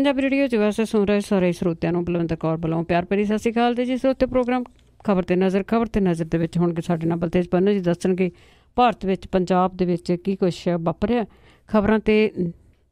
Punjabi radio 'ਚ ਵੈਸੇ ਸੁਣ ਰਹੇ ਸਾਰੇ ਸਰੋਤਿਆਂ ਨੂੰ ਬਲਵਿੰਦਰ ਕੌਰ ਵੱਲੋਂ ਪਿਆਰ ਭਰੀ ਸਤਿ ਸ਼੍ਰੀ ਅਕਾਲ ਜੀ। ਸਰੋਤੇ ਪ੍ਰੋਗਰਾਮ ਖਬਰ ਤੇ ਨਜ਼ਰ ਦੇ ਵਿੱਚ ਹੁਣ ਸਾਡੇ ਨਾਲ ਬਲਤੇਜ ਪੰਨੂ ਜੀ ਦੱਸਣਗੇ ਭਾਰਤ ਵਿੱਚ ਪੰਜਾਬ ਦੇ ਵਿੱਚ ਕੀ ਕੁਛ ਵਾਪਰਿਆ। ਖਬਰਾਂ ਤੇ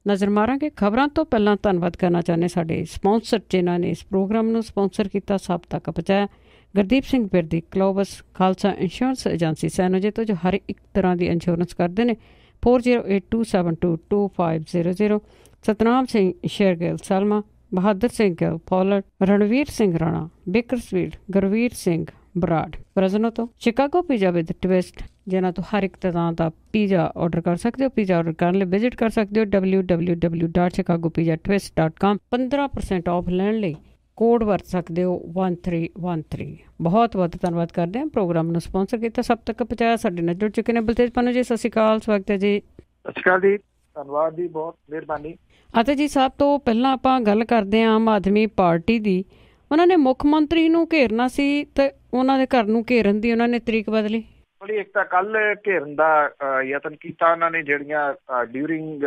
ਨਜ਼ਰ ਮਾਰਾਂਗੇ। ਖਬਰਾਂ ਤੋਂ ਪਹਿਲਾਂ ਧੰਨਵਾਦ ਕਰਨਾ ਚਾਹੁੰਦੇ ਸਾਡੇ ਸਪਾਂਸਰ ਜਿਨ੍ਹਾਂ ਨੇ ਇਸ ਪ੍ਰੋਗਰਾਮ ਨੂੰ ਸਪਾਂਸਰ ਕੀਤਾ, ਸਭ ਤੱਕ ਪਹੁੰਚਾਇਆ। ਗੁਰਦੀਪ ਸਿੰਘ ਬਿਰਦੀ, ਕਲੋਬਸ ਖਾਲਸਾ ਇੰਸ਼ੋਰੈਂਸ ਏਜੰਸੀ ਸੈਨੋਜੇ ਤੋਂ, ਜੋ ਹਰ ਇੱਕ ਤਰ੍ਹਾਂ ਦੀ ਇੰਸ਼ੋਰੈਂਸ ਕਰਦੇ ਨੇ। 4082722500। ਸਤਨਾਮ ਸਿੰਘ ਸ਼ੇਰਗਿੱਲ ਸਲਮਾ, ਬਹਾਦਰ ਸਿੰਘ ਗਿੱਲ ਪੋਲਰ, ਰਣਵੀਰ ਸਿੰਘ ਰਾਣਾ ਬੇਕਰਸਫੀਲਡ, ਗੁਰਵੀਰ ਸਿੰਘ ਬਰਾੜ ਪ੍ਰਜ਼ਨੋ ਤੋਂ। ਸ਼ਿਕਾਗੋ ਪੀਜ਼ਾ ਵਿਦ ਟਵਿਸਟ, ਜਿਨ੍ਹਾਂ ਤੋਂ ਹਰ ਇੱਕ ਤਰ੍ਹਾਂ ਦਾ ਪੀਜ਼ਾ ਆਰਡਰ ਕਰ ਸਕਦੇ ਹੋ। ਪੀਜ਼ਾ ਆਰਡਰ ਕਰਨ ਲਈ ਵਿਜ਼ਿਟ ਕਰ ਸਕਦੇ ਹੋ www.chicagopizzatwist.com। 15% ਆਫ ਲੈਣ ਲਈ ਕੋਡ ਵਰਤ ਸਕਦੇ ਹੋ 1313। ਬਹੁਤ ਬਹੁਤ ਧੰਨਵਾਦ ਕਰਦੇ ਹਾਂ ਪ੍ਰੋਗਰਾਮ ਨੂੰ ਸਪਾਂਸਰ ਕੀਤਾ, ਸਭ ਤੱਕ ਪਹੁੰਚਾਇਆ। ਸਾਡੇ ਨਾਲ ਜੁੜ ਚੁੱਕੇ ਨੇ ਬਲਤੇਜ ਪੰਨੂ ਜੀ। ਸਤਿ ਸ਼੍ਰੀ ਅਕਾਲ, ਸਵਾਗਤ ਹੈ ਜੀ। ਸਤਿ ਸ਼੍ਰੀ ਅਕਾਲ ਜੀ, ਧੰਨਵਾਦ ਜੀ, ਬਹੁਤ ਮਿਹਰਬਾਨੀ। ਅਤੇ ਜੀ ਸਭ ਤੋਂ ਪਹਿਲਾਂ ਆਪਾਂ ਗੱਲ ਕਰਦੇ ਹਾਂ ਆਮ ਆਦਮੀ ਪਾਰਟੀ ਦੀ। ਉਹਨਾਂ ਨੇ ਮੁੱਖ ਮੰਤਰੀ ਨੂੰ ਘੇਰਨਾ ਸੀ ਤੇ ਉਹਨਾਂ ਦੇ ਘਰ ਨੂੰ ਘੇਰਨ ਦੀ ਉਹਨਾਂ ਨੇ ਤਰੀਕ ਬਦਲੀ। ਇੱਕ ਤਾਂ ਕੱਲ ਘੇਰਨ ਦਾ ਯਤਨ ਕੀਤਾ ਉਹਨਾਂ ਨੇ, ਜਿਹੜੀਆਂ ਡਿਊਰਿੰਗ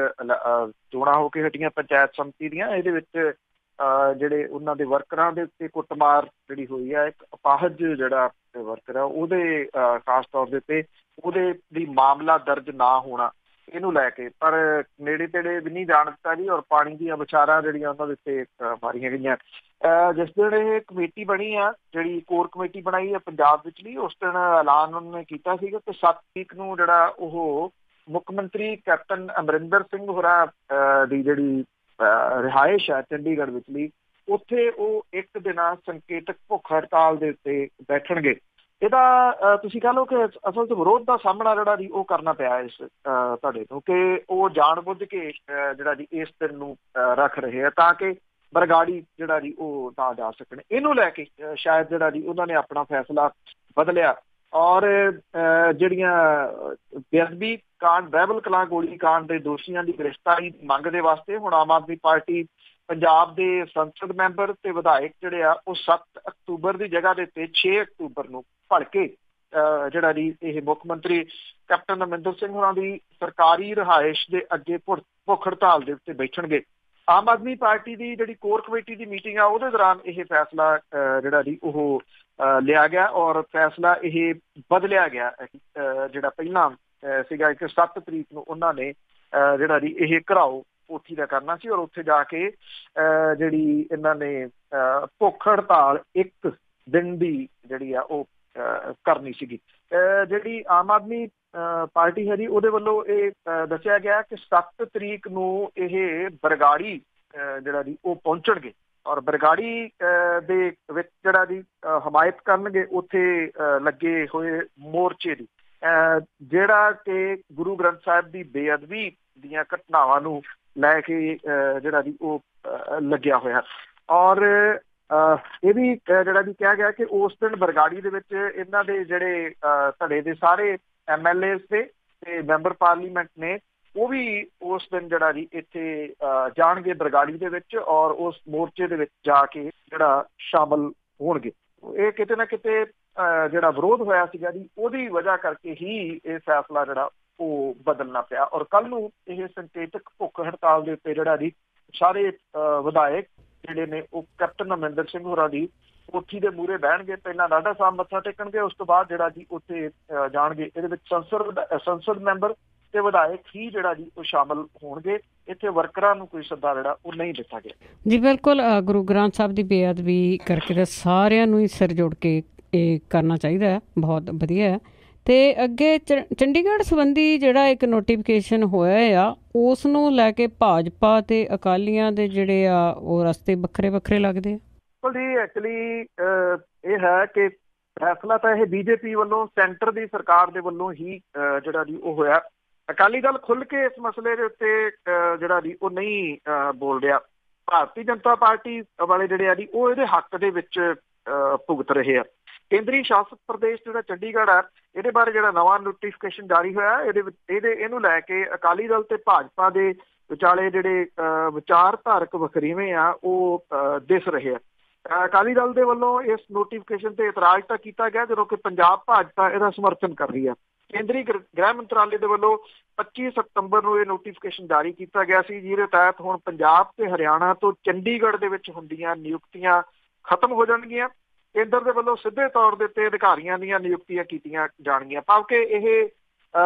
ਚੋਣਾਂ ਹੋ ਕੇ ਹਟੀਆਂ ਪੰਚਾਇਤ ਸਮਿਤੀ ਦੀਆਂ, ਇਹਦੇ ਵਿੱਚ ਜਿਹੜੇ ਉਹਨਾਂ ਦੇ ਵਰਕਰਾਂ ਦੇ ਉੱਤੇ ਕੁੱਟਮਾਰ ਜਿਹੜੀ ਹੋਈ ਆ। ਇੱਕ ਅਪਾਹਜ ਜਿਹੜਾ ਵਰਕਰ ਆ ਉਹਦੇ ਖਾਸ ਤੌਰ ਦੇ ਉੱਤੇ ਉਹਦੇ ਲਈ ਮਾਮਲਾ ਦਰਜ ਨਾ ਹੋਣਾ, ਇਹਨੂੰ ਲੈ ਕੇ ਪਰ ਨੇੜੇ ਤੇੜੇ ਵੀ ਨਹੀਂ ਜਾਣ ਦਿੱਤਾ ਜੀ। ਔਰ ਪਾਣੀ ਦੀਆਂ ਵਿਚਾਰਾਂ ਜਿਹੜੀਆਂ ਉਹਨਾਂ ਦੇ ਉੱਤੇ ਮਾਰੀਆਂ ਗਈਆਂ। ਜਿਸ ਦਿਨ ਇਹ ਕਮੇਟੀ ਬਣੀ ਆ, ਜਿਹੜੀ ਕੋਰ ਕਮੇਟੀ ਬਣਾਈ ਆ ਪੰਜਾਬ ਵਿਚਲੀ, ਉਸ ਦਿਨ ਐਲਾਨ ਉਹਨਾਂ ਨੇ ਕੀਤਾ ਸੀਗਾ ਕਿ 7 ਤਰੀਕ ਨੂੰ ਜਿਹੜਾ ਉਹ ਮੁੱਖ ਮੰਤਰੀ ਕੈਪਟਨ ਅਮਰਿੰਦਰ ਸਿੰਘ ਹੋਰਾਂ ਦੀ ਜਿਹੜੀ ਰਿਹਾਇਸ਼ ਹੈ ਚੰਡੀਗੜ੍ਹ ਵਿਚਲੀ, ਉੱਥੇ ਉਹ ਇੱਕ ਦਿਨਾਂ ਸੰਕੇਤਕ ਭੁੱਖ ਹੜਤਾਲ ਦੇ ਉੱਤੇ ਬੈਠਣਗੇ। ਇਹਦਾ ਤੁਸੀਂ ਕਹਿ ਲਓ ਕਿ ਅਸਲ 'ਚ ਵਿਰੋਧ ਦਾ ਸਾਹਮਣਾ ਜਿਹੜਾ ਜੀ ਉਹ ਕਰਨਾ ਪਿਆ ਇਸ ਤੁਹਾਡੇ ਤੋਂ, ਕਿ ਉਹ ਜਾਣ ਬੁੱਝ ਕੇ ਜਿਹੜਾ ਜੀ ਇਸ ਦਿਨ ਨੂੰ ਰੱਖ ਰਹੇ ਆ ਤਾਂ ਕਿ ਬਰਗਾੜੀ ਜਿਹੜਾ ਜੀ ਉਹ ਨਾ ਜਾ ਸਕਣ। ਇਹਨੂੰ ਲੈ ਕੇ ਸ਼ਾਇਦ ਜਿਹੜਾ ਜੀ ਉਹਨਾਂ ਨੇ ਆਪਣਾ ਫੈਸਲਾ ਬਦਲਿਆ। ਔਰ ਜਿਹੜੀਆਂ ਬੇਅਦਬੀ ਕਾਂਡ, ਬਹਿਬਲ ਕਲਾਂ ਗੋਲੀ ਕਾਂਡ ਦੇ ਦੋਸ਼ੀਆਂ ਦੀ ਗ੍ਰਿਫਤਾਰੀ ਦੀ ਮੰਗ ਦੇ ਵਾਸਤੇ ਹੁਣ ਆਮ ਆਦਮੀ ਪਾਰਟੀ ਪੰਜਾਬ ਦੇ ਸੰਸਦ ਮੈਂਬਰ ਤੇ ਵਿਧਾਇਕ ਜਿਹੜੇ ਆ ਉਹ 7 ਅਕਤੂਬਰ ਦੀ ਜਗ੍ਹਾ ਦੇ ਉੱਤੇ 6 ਅਕਤੂਬਰ ਨੂੰ ਭਲਕੇ ਜਿਹੜਾ ਜੀ ਇਹ ਮੁੱਖ ਮੰਤਰੀ ਕੈਪਟਨ ਅਮਰਿੰਦਰ ਸਿੰਘ ਹੋਰਾਂ ਦੀ ਸਰਕਾਰੀ ਰਿਹਾਇਸ਼ ਦੇ ਅੱਗੇ ਭੁੱਖ ਹੜਤਾਲ ਦੇ ਉੱਤੇ ਬੈਠਣਗੇ। ਆਮ ਆਦਮੀ ਪਾਰਟੀ ਦੀ ਜਿਹੜੀ ਕੋਰ ਕਮੇਟੀ ਦੀ ਮੀਟਿੰਗ ਆ ਉਹਦੇ ਦੌਰਾਨ ਇਹ ਫੈਸਲਾ ਜਿਹੜਾ ਜੀ ਉਹ ਲਿਆ ਗਿਆ ਔਰ ਫੈਸਲਾ ਇਹ ਬਦਲਿਆ ਗਿਆ। ਜਿਹੜਾ ਪਹਿਲਾਂ ਸੀਗਾ ਕਿ 7 ਤਰੀਕ ਨੂੰ ਉਹਨਾਂ ਨੇ ਜਿਹੜਾ ਜੀ ਇਹ ਘਰਾਓ ਕੋਠੀ ਦਾ ਕਰਨਾ ਸੀ ਔਰ ਉੱਥੇ ਜਾ ਕੇ ਜਿਹੜੀ ਇਹਨਾਂ ਨੇ ਭੁੱਖ ਹੜਤਾਲ 1 ਦਿਨ ਦੀ ਜਿਹੜੀ ਆ ਉਹ ਕਰਨੀ ਸੀਗੀ। ਜਿਹੜੀ ਆਮ ਆਦਮੀ ਪਾਰਟੀ ਹੈ ਜੀ ਉਹਦੇ ਵੱਲੋਂ ਇਹ ਦੱਸਿਆ ਗਿਆ ਕਿ 7 ਤਰੀਕ ਨੂੰ ਇਹ ਬਰਗਾੜੀ ਜਿਹੜਾ ਜੀ ਉਹ ਪਹੁੰਚਣਗੇ ਔਰ ਬਰਗਾੜੀ ਦੇ ਵਿੱਚ ਜਿਹੜਾ ਜੀ ਹਮਾਇਤ ਕਰਨਗੇ ਉੱਥੇ ਲੱਗੇ ਹੋਏ ਮੋਰਚੇ ਦੀ, ਜਿਹੜਾ ਕਿ ਗੁਰੂ ਗ੍ਰੰਥ ਸਾਹਿਬ ਦੀ ਬੇਅਦਬੀ ਦੀਆਂ ਘਟਨਾਵਾਂ ਨੂੰ ਲੈ ਕੇ ਜਿਹੜਾ ਜੀ ਉਹ ਲੱਗਿਆ ਹੋਇਆ। ਔਰ ਇਹ ਵੀ ਜਿਹੜਾ ਜੀ ਕਿਹਾ ਗਿਆ ਕਿ ਉਸ ਦਿਨ ਬਰਗਾੜੀ ਦੇ ਵਿੱਚ ਇਹਨਾਂ ਦੇ ਜਿਹੜੇ ਧੜੇ ਦੇ ਸਾਰੇ MLA ਤੇ ਮੈਂਬਰ ਪਾਰਲੀਮੈਂਟ ਨੇ ਉਹ ਵੀ ਉਸ ਦਿਨ ਜਿਹੜਾ ਜੀ ਇੱਥੇ ਜਾਣਗੇ ਬਰਗਾੜੀ ਦੇ ਵਿੱਚ ਔਰ ਉਸ ਮੋਰਚੇ ਦੇ ਵਿੱਚ ਜਾ ਕੇ ਜਿਹੜਾ ਸ਼ਾਮਲ ਹੋਣਗੇ। ਇਹ ਕਿਤੇ ਨਾ ਕਿਤੇ ਜਿਹੜਾ ਵਿਰੋਧ ਹੋਇਆ ਸੀਗਾ ਜੀ ਉਹਦੀ ਵਜ੍ਹਾ ਕਰਕੇ ਹੀ ਇਹ ਫੈਸਲਾ ਜਿਹੜਾ ਉਹ ਬਦਲਣਾ ਪਿਆ। ਔਰ ਕੱਲ੍ਹ ਨੂੰ ਇਹ ਸੰਕੇਤਕ ਭੁੱਖ ਹੜਤਾਲ ਦੇ ਉੱਤੇ ਜਿਹੜਾ ਜੀ ਸਾਰੇ ਵਿਧਾਇਕ ਜਿਹੜੇ ਨੇ ਉਹ ਕੈਪਟਨ ਅਮਰਿੰਦਰ ਸਿੰਘ ਹੋਰਾਂ ਦੀ ਕੋਠੀ ਦੇ ਮੂਹਰੇ ਬਹਿਣਗੇ। ਪਹਿਲਾਂ ਨਾਢਾ ਸਾਹਿਬ ਮੱਥਾ ਟੇਕਣਗੇ, ਉਸ ਤੋਂ ਬਾਅਦ ਜਿਹੜਾ ਜੀ ਉੱਥੇ ਜਾਣਗੇ। ਇਹਦੇ ਵਿੱਚ ਸੰਸਦ ਮੈਂਬਰ ਤੇ ਵਿਧਾਇਕ ਹੀ ਜਿਹੜਾ ਜੀ ਉਹ ਸ਼ਾਮਲ ਹੋਣਗੇ। ਇੱਥੇ ਵਰਕਰਾਂ ਨੂੰ ਕੋਈ ਸੱਦਾ ਜਿਹੜਾ ਉਹ ਨਹੀਂ ਦਿੱਤਾ ਗਿਆ ਜੀ। ਬਿਲਕੁਲ, ਗੁਰੂ ਗ੍ਰੰਥ ਸਾਹਿਬ ਦੀ ਬੇਅਦਬੀ ਕਰਕੇ ਤਾਂ ਸਾਰਿਆਂ ਨੂੰ ਹੀ ਸਿਰ ਜੋੜ ਕੇ ਇਹ ਕਰਨਾ ਚਾਹੀਦਾ ਹੈ, ਬਹੁਤ ਵਧੀਆ ਹੈ। ਤੇ ਅੱਗੇ ਚੰਡੀਗੜ੍ਹ ਸੰਬੰਧੀ ਜਿਹੜਾ ਇੱਕ ਨੋਟੀਫਿਕੇਸ਼ਨ ਹੋਇਆ ਆ ਉਸ ਨੂੰ ਲੈ ਕੇ ਭਾਜਪਾ ਤੇ ਅਕਾਲੀਆਂ ਦੇ ਜਿਹੜੇ ਆ ਉਹ ਰਸਤੇ ਵੱਖਰੇ ਵੱਖਰੇ ਲੱਗਦੇ ਆ। ਜੀ ਐਕਚੁਅਲੀ ਇਹ ਹੈ ਕਿ ਫੈਸਲਾ ਤਾਂ ਇਹ BJP ਵੱਲੋਂ, ਸੈਂਟਰ ਦੀ ਸਰਕਾਰ ਦੇ ਵੱਲੋਂ ਹੀ ਜਿਹੜਾ ਜੀ ਉਹ ਹੋਇਆ। ਅਕਾਲੀ ਦਲ ਖੁੱਲ੍ਹ ਕੇ ਇਸ ਮਸਲੇ ਦੇ ਉੱਤੇ ਜਿਹੜਾ ਜੀ ਉਹ ਨਹੀਂ ਬੋਲ ਰਿਹਾ। ਭਾਰਤੀ ਜਨਤਾ ਪਾਰਟੀ ਵਾਲੇ ਜਿਹੜੇ ਆ ਜੀ ਉਹ ਇਹਦੇ ਹੱਕ ਦੇ ਵਿੱਚ ਭੁਗਤ ਰਹੇ ਆ। ਕੇਂਦਰੀ ਸ਼ਾਸਤ ਪ੍ਰਦੇਸ਼ ਜਿਹੜਾ ਚੰਡੀਗੜ੍ਹ ਆ, ਇਹਦੇ ਬਾਰੇ ਜਿਹੜਾ ਨਵਾਂ ਨੋਟੀਫਿਕੇਸ਼ਨ ਜਾਰੀ ਹੋਇਆ ਇਹਨੂੰ ਲੈ ਕੇ ਅਕਾਲੀ ਦਲ ਤੇ ਭਾਜਪਾ ਦੇ ਵਿਚਾਲੇ ਜਿਹੜੇ ਵਿਚਾਰਧਾਰਕ ਵਖਰੇਵੇਂ ਆ ਉਹ ਦਿਸ ਰਹੇ ਆ। ਅਕਾਲੀ ਦਲ ਦੇ ਵੱਲੋਂ ਇਸ ਨੋਟੀਫਿਕੇਸ਼ਨ ਤੇ ਇਤਰਾਜ਼ ਤਾਂ ਕੀਤਾ ਗਿਆ, ਜਦੋਂ ਕਿ ਪੰਜਾਬ ਭਾਜਪਾ ਇਹਦਾ ਸਮਰਥਨ ਕਰ ਰਹੀ ਆ। ਕੇਂਦਰੀ ਗ੍ਰਹਿ ਮੰਤਰਾਲੇ ਦੇ ਵੱਲੋਂ 25 ਸਤੰਬਰ ਨੂੰ ਇਹ ਨੋਟੀਫਿਕੇਸ਼ਨ ਜਾਰੀ ਕੀਤਾ ਗਿਆ ਸੀ, ਜਿਹਦੇ ਤਹਿਤ ਹੁਣ ਪੰਜਾਬ ਤੇ ਹਰਿਆਣਾ ਤੋਂ ਚੰਡੀਗੜ੍ਹ ਦੇ ਵਿੱਚ ਹੁੰਦੀਆਂ ਨਿਯੁਕਤੀਆਂ ਖਤਮ ਹੋ ਜਾਣਗੀਆਂ। ਕੇਂਦਰ ਦੇ ਵੱਲੋਂ ਸਿੱਧੇ ਤੌਰ ਦੇ ਉੱਤੇ ਅਧਿਕਾਰੀਆਂ ਦੀਆਂ ਨਿਯੁਕਤੀਆਂ ਕੀਤੀਆਂ ਜਾਣਗੀਆਂ, ਭਾਵ ਇਹ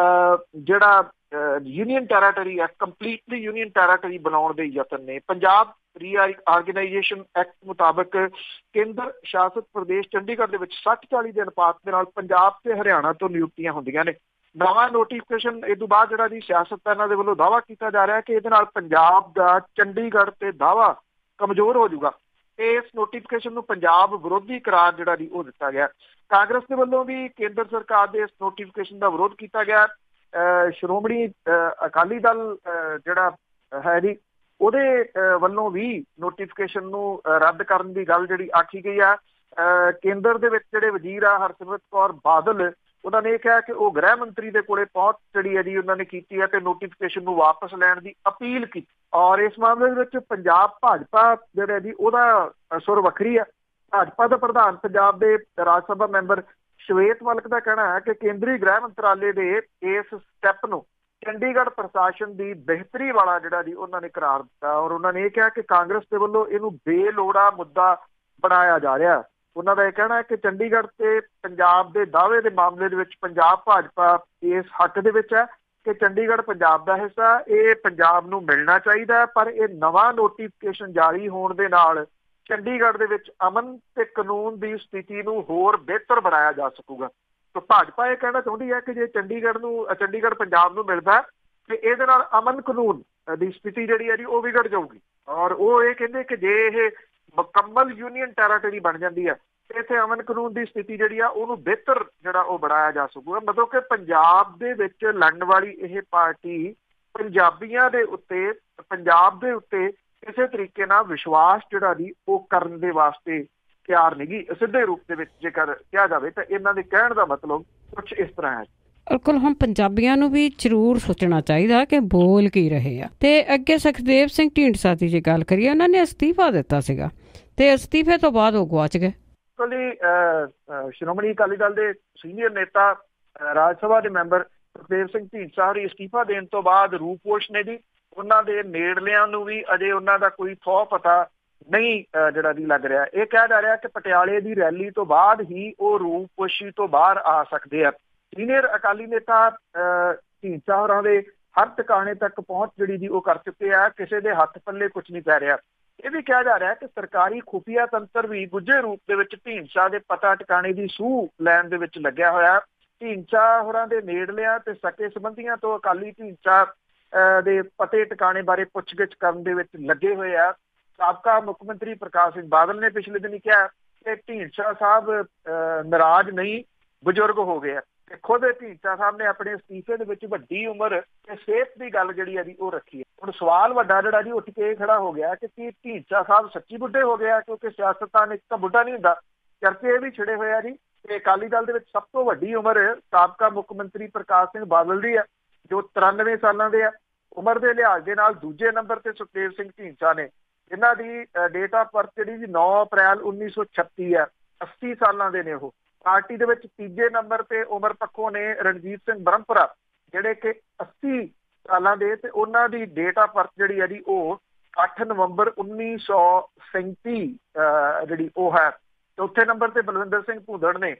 ਜਿਹੜਾ ਯੂਨੀਅਨ ਟੈਰਾਟਰੀ ਹੈ, ਕੰਪਲੀਟਲੀ ਯੂਨੀਅਨ ਟੈਰਾਟਰੀ ਬਣਾਉਣ ਦੇ ਯਤਨ ਨੇ। ਪੰਜਾਬ ਰੀਆਰਗੇਨਾਈਜੇਸ਼ਨ ਐਕਟ ਮੁਤਾਬਕ ਕੇਂਦਰ ਸ਼ਾਸਿਤ ਪ੍ਰਦੇਸ਼ ਚੰਡੀਗੜ੍ਹ ਦੇ ਵਿੱਚ 60-40 ਦੇ ਅਨੁਪਾਤ ਦੇ ਨਾਲ ਪੰਜਾਬ ਤੇ ਹਰਿਆਣਾ ਤੋਂ ਨਿਯੁਕਤੀਆਂ ਹੁੰਦੀਆਂ ਨੇ। ਨਵਾਂ ਨੋਟੀਫਿਕੇਸ਼ਨ ਇਹ ਤੋਂ ਬਾਅਦ ਜਿਹੜਾ ਜੀ ਸਿਆਸਤ ਇਹਨਾਂ ਦੇ ਵੱਲੋਂ ਦਾਅਵਾ ਕੀਤਾ ਜਾ ਰਿਹਾ ਕਿ ਇਹਦੇ ਨਾਲ ਪੰਜਾਬ ਦਾ ਚੰਡੀਗੜ੍ਹ ਤੇ ਦਾਅਵਾ ਕਮਜ਼ੋਰ ਹੋ ਜਾਊਗਾ। ਇਸ ਨੋਟੀਫਿਕੇਸ਼ਨ ਨੂੰ ਪੰਜਾਬ ਵਿਰੋਧੀ ਕਰਾਰ ਜਿਹੜਾ ਜੀ ਉਹ ਦਿੱਤਾ ਗਿਆ। ਕਾਂਗਰਸ ਦੇ ਵੱਲੋਂ ਵੀ ਕੇਂਦਰ ਸਰਕਾਰ ਦੇ ਇਸ ਨੋਟੀਫਿਕੇਸ਼ਨ ਦਾ ਵਿਰੋਧ ਕੀਤਾ ਗਿਆ। ਸ਼੍ਰੋਮਣੀ ਅਕਾਲੀ ਦਲ ਜਿਹੜਾ ਹੈ ਜੀ, ਉਹਦੇ ਵੱਲੋਂ ਵੀ ਨੋਟੀਫਿਕੇਸ਼ਨ ਨੂੰ ਰੱਦ ਕਰਨ ਦੀ ਗੱਲ ਜਿਹੜੀ ਆਖੀ ਗਈ ਆ। ਕੇਂਦਰ ਦੇ ਵਿੱਚ ਜਿਹੜੇ ਵਜ਼ੀਰ ਆ ਹਰਸਿਮਰਤ ਕੌਰ ਬਾਦਲ, ਉਹਨਾਂ ਨੇ ਇਹ ਕਿਹਾ ਕਿ ਉਹ ਗ੍ਰਹਿ ਮੰਤਰੀ ਦੇ ਕੋਲੇ ਪਹੁੰਚ ਜਿਹੜੀ ਹੈ ਜੀ ਉਹਨਾਂ ਨੇ ਕੀਤੀ ਹੈ ਤੇ ਨੋਟੀਫਿਕੇਸ਼ਨ ਨੂੰ ਵਾਪਸ ਲੈਣ ਦੀ ਅਪੀਲ ਕੀਤੀ। ਔਰ ਇਸ ਮਾਮਲੇ ਦੇ ਵਿੱਚ ਪੰਜਾਬ ਭਾਜਪਾ ਜਿਹੜਾ ਜੀ ਉਹਦਾ ਸੁਰ ਵੱਖਰੀ ਆ। ਭਾਜਪਾ ਦਾ ਪ੍ਰਧਾਨ ਪੰਜਾਬ ਦੇ ਰਾਜ ਸਭਾ ਮੈਂਬਰ ਸ਼ਵੇਤ ਮਲਿਕ ਦਾ ਕਹਿਣਾ ਹੈ ਕਿ ਕੇਂਦਰੀ ਗ੍ਰਹਿ ਮੰਤਰਾਲੇ ਦੇ ਇਸ ਸਟੈਪ ਨੂੰ ਚੰਡੀਗੜ੍ਹ ਪ੍ਰਸ਼ਾਸਨ ਦੀ ਬਿਹਤਰੀ ਵਾਲਾ ਜਿਹੜਾ ਜੀ ਉਹਨਾਂ ਨੇ ਕਰਾਰ ਦਿੱਤਾ। ਔਰ ਉਹਨਾਂ ਨੇ ਇਹ ਕਿਹਾ ਕਿ ਕਾਂਗਰਸ ਦੇ ਵੱਲੋਂ ਇਹਨੂੰ ਬੇਲੋੜਾ ਮੁੱਦਾ ਬਣਾਇਆ ਜਾ ਰਿਹਾ। ਉਹਨਾਂ ਦਾ ਇਹ ਕਹਿਣਾ ਹੈ ਕਿ ਚੰਡੀਗੜ੍ਹ ਤੇ ਪੰਜਾਬ ਦੇ ਦਾਅਵੇ ਦੇ ਮਾਮਲੇ ਦੇ ਵਿੱਚ ਪੰਜਾਬ ਭਾਜਪਾ ਇਸ ਹੱਕ ਦੇ ਵਿੱਚ ਹੈ ਕਿ ਚੰਡੀਗੜ੍ਹ ਪੰਜਾਬ ਦਾ ਹਿੱਸਾ, ਇਹ ਪੰਜਾਬ ਨੂੰ ਮਿਲਣਾ ਚਾਹੀਦਾ, ਪਰ ਇਹ ਨਵਾਂ ਨੋਟੀਫਿਕੇਸ਼ਨ ਜਾਰੀ ਹੋਣ ਦੇ ਨਾਲ ਚੰਡੀਗੜ੍ਹ ਦੇ ਵਿੱਚ ਅਮਨ ਤੇ ਕਾਨੂੰਨ ਦੀ ਸਥਿਤੀ ਨੂੰ ਹੋਰ ਬਿਹਤਰ ਬਣਾਇਆ ਜਾ ਸਕੂਗਾ। ਤਾਂ ਭਾਜਪਾ ਇਹ ਕਹਿਣਾ ਚਾਹੁੰਦੀ ਹੈ ਕਿ ਜੇ ਚੰਡੀਗੜ੍ਹ ਪੰਜਾਬ ਨੂੰ ਮਿਲਦਾ ਤੇ ਇਹਦੇ ਨਾਲ ਅਮਨ ਕਾਨੂੰਨ ਦੀ ਸਥਿਤੀ ਜਿਹੜੀ ਹੈ ਜੀ ਉਹ ਵਿਗੜ ਜਾਊਗੀ। ਔਰ ਉਹ ਇਹ ਕਹਿੰਦੇ ਕਿ ਜੇ ਇਹ ਮੁਕੰਮਲ ਯੂਨੀਅਨ ਟੈਰਾਟਰੀ ਬਣ ਜਾਂਦੀ ਹੈ ਤੇ ਇੱਥੇ ਅਮਨ ਕਾਨੂੰਨ ਦੀ ਸਥਿਤੀ ਜਿਹੜੀ ਆ ਉਹਨੂੰ ਬਿਹਤਰ ਜਿਹੜਾ ਉਹ ਬਣਾਇਆ ਜਾ ਸਕੂਗਾ। ਮਤਲਬ ਕਿ ਪੰਜਾਬ ਦੇ ਵਿੱਚ ਲੜਨ ਵਾਲੀ ਇਹ ਪਾਰਟੀ ਪੰਜਾਬੀਆਂ ਦੇ ਉੱਤੇ, ਪੰਜਾਬ ਦੇ ਉੱਤੇ ਕਿਸੇ ਤਰੀਕੇ ਨਾਲ ਵਿਸ਼ਵਾਸ ਜਿਹੜਾ ਜੀ ਉਹ ਕਰਨ ਦੇ ਵਾਸਤੇ ਤਿਆਰ ਨਹੀਂ ਗੀ। ਸਿੱਧੇ ਰੂਪ ਦੇ ਵਿੱਚ ਜੇਕਰ ਕਿਹਾ ਜਾਵੇ ਤਾਂ ਇਹਨਾਂ ਦੇ ਕਹਿਣ ਦਾ ਮਤਲਬ ਕੁਛ ਇਸ ਤਰ੍ਹਾਂ ਹੈ। ਬਿਲਕੁਲ, ਹੁਣ ਪੰਜਾਬੀਆਂ ਨੂੰ ਵੀ ਜ਼ਰੂਰ ਸੋਚਣਾ ਚਾਹੀਦਾ ਕਿ ਬੋਲ ਕੀ ਰਹੇ ਆ। ਤੇ ਅੱਗੇ ਸੁਖਦੇਵ ਸਿੰਘ ਢੀਂਡਸਾ ਦੀ ਜੇ ਗੱਲ ਕਰੀਏ, ਉਹਨਾਂ ਨੇ ਅਸਤੀਫਾ ਦਿੱਤਾ ਸੀਗਾ ਤੇ ਅਸਤੀਫੇ ਤੋਂ ਬਾਅਦ ਉਹ ਗੁਆਚ ਗਏ। ਸ਼੍ਰੋਮਣੀ ਅਕਾਲੀ ਦਲ ਦੇ ਸੀਨੀਅਰ ਨੇਤਾ ਰਾਜ ਸਭਾ ਦੇ ਮੈਂਬਰ ਸੁਖਦੇਵ ਸਿੰਘ ਢੀਂਡਸਾ ਹੋਰੀ ਅਸਤੀਫਾ ਦੇਣ ਤੋਂ ਬਾਅਦ ਰੂਪੋਸ਼ ਨੇ ਜੀ ਉਹਨਾਂ ਦੇ ਨੇੜਲਿਆਂ ਨੂੰ ਵੀ ਅਜੇ ਉਹਨਾਂ ਦਾ ਕੋਈ ਥਹੁ ਪਤਾ ਨਹੀਂ ਜਿਹੜਾ ਜੀ ਲੱਗ ਰਿਹਾ। ਇਹ ਕਿਹਾ ਜਾ ਰਿਹਾ ਕਿ ਪਟਿਆਲੇ ਦੀ ਰੈਲੀ ਤੋਂ ਬਾਅਦ ਹੀ ਉਹ ਰੂਪੋਸ਼ੀ ਤੋਂ ਬਾਹਰ ਆ ਸਕਦੇ ਆ। ਸੀਨੀਅਰ ਅਕਾਲੀ ਨੇਤਾ ਢੀਂਡਸਾ ਹੋਰਾਂ ਦੇ ਹਰ ਟਿਕਾਣੇ ਤੱਕ ਪਹੁੰਚ ਜਿਹੜੀ ਜੀ ਉਹ ਕਰ ਚੁੱਕੇ ਆ। ਕਿਸੇ ਦੇ ਹੱਥ ਪੱਲੇ ਕੁਛ ਨਹੀਂ ਪੈ ਰਿਹਾ। ਇਹ ਵੀ ਕਿਹਾ ਜਾ ਰਿਹਾ ਕਿ ਸਰਕਾਰੀ ਖੁਫੀਆ ਤੰਤਰ ਵੀ ਗੁੱਝੇ ਰੂਪ ਦੇ ਵਿੱਚ ਢੀਂਡਸਾ ਦੇ ਪਤਾ ਟਿਕਾਣੇ ਦੀ ਸੂਹ ਲੈਣ ਦੇ ਵਿੱਚ ਲੱਗਿਆ ਹੋਇਆ। ਢੀਂਡਸਾ ਹੋਰਾਂ ਦੇ ਨੇੜਲਿਆਂ ਤੇ ਸਕੇ ਸੰਬੰਧੀਆਂ ਤੋਂ ਅਕਾਲੀ ਢੀਂਡਸਾ ਦੇ ਪਤੇ ਟਿਕਾਣੇ ਬਾਰੇ ਪੁੱਛਗਿੱਛ ਕਰਨ ਦੇ ਵਿੱਚ ਲੱਗੇ ਹੋਏ ਆ। ਸਾਬਕਾ ਮੁੱਖ ਮੰਤਰੀ ਪ੍ਰਕਾਸ਼ ਸਿੰਘ ਬਾਦਲ ਨੇ ਪਿਛਲੇ ਦਿਨ ਕਿਹਾ ਕਿ ਢੀਂਡਸਾ ਸਾਹਿਬ ਨਾਰਾਜ਼ ਨਹੀਂ, ਬਜ਼ੁਰਗ ਹੋ ਗਏ ਆ। ਤੇ ਖੁਦ ਢੀਂਡਸਾ ਸਾਹਿਬ ਨੇ ਆਪਣੇ ਅਸਤੀਫੇ ਦੇ ਵਿੱਚ ਵੱਡੀ ਉਮਰ ਤੇ ਸਿਹਤ ਦੀ ਗੱਲ ਜਿਹੜੀ ਹੈ ਜੀ ਉਹ ਰੱਖੀ ਹੈ। ਹੁਣ ਸਵਾਲ ਵੱਡਾ ਜਿਹੜਾ ਜੀ ਉੱਠ ਕੇ ਖੜਾ ਹੋ ਗਿਆ ਕਿ ਕੀ ਢੀਂਡਸਾ ਸਾਹਿਬ ਸੱਚੀ ਬੁੱਢੇ ਹੋ ਗਿਆ? ਕਿਉਂਕਿ ਸਿਆਸਤਦਾਨ ਇੱਕ ਤਾਂ ਬੁੱਢਾ ਨਹੀਂ ਹੁੰਦਾ। ਚਰਚੇ ਇਹ ਵੀ ਛਿੜੇ ਹੋਏ ਆ ਜੀ ਤੇ ਅਕਾਲੀ ਦਲ ਦੇ ਵਿੱਚ ਸਭ ਤੋਂ ਵੱਡੀ ਉਮਰ ਸਾਬਕਾ ਮੁੱਖ ਮੰਤਰੀ ਪ੍ਰਕਾਸ਼ ਸਿੰਘ ਬਾਦਲ ਦੀ ਆ, ਜੋ 93 ਸਾਲਾਂ ਦੇ ਆ। ਉਮਰ ਦੇ ਲਿਹਾਜ਼ ਦੇ ਨਾਲ ਦੂਜੇ ਨੰਬਰ ਤੇ ਸੁਖਦੇਵ ਸਿੰਘ ਢੀਂਡਸਾ ਨੇ, ਇਹਨਾਂ ਦੀ ਡੇਟ ਆਫ ਬਰਥ ਜਿਹੜੀ 9 ਅਪ੍ਰੈਲ 1936 ਹੈ। 80 ਸਾਲਾਂ ਦੇ ਨੇ ਉਹ। ਪਾਰਟੀ ਦੇ ਵਿੱਚ ਤੀਜੇ ਨੰਬਰ ਤੇ ਉਮਰ ਪੱਖੋਂ ਨੇ ਰਣਜੀਤ ਸਿੰਘ ਬ੍ਰਹਮਪੁਰਾ, ਜਿਹੜੇ ਕਿ 80 ਸਾਲਾਂ ਦੇ, ਤੇ ਉਹਨਾਂ ਦੀ ਡੇਟ ਆਫ ਬਰਥ ਜਿਹੜੀ ਹੈ ਜੀ ਉਹ 8 ਨਵੰਬਰ 1937 ਜਿਹੜੀ ਉਹ ਹੈ। ਚੌਥੇ ਨੰਬਰ ਤੇ ਬਲਵਿੰਦਰ ਸਿੰਘ ਭੂੰਦੜ ਨੇ,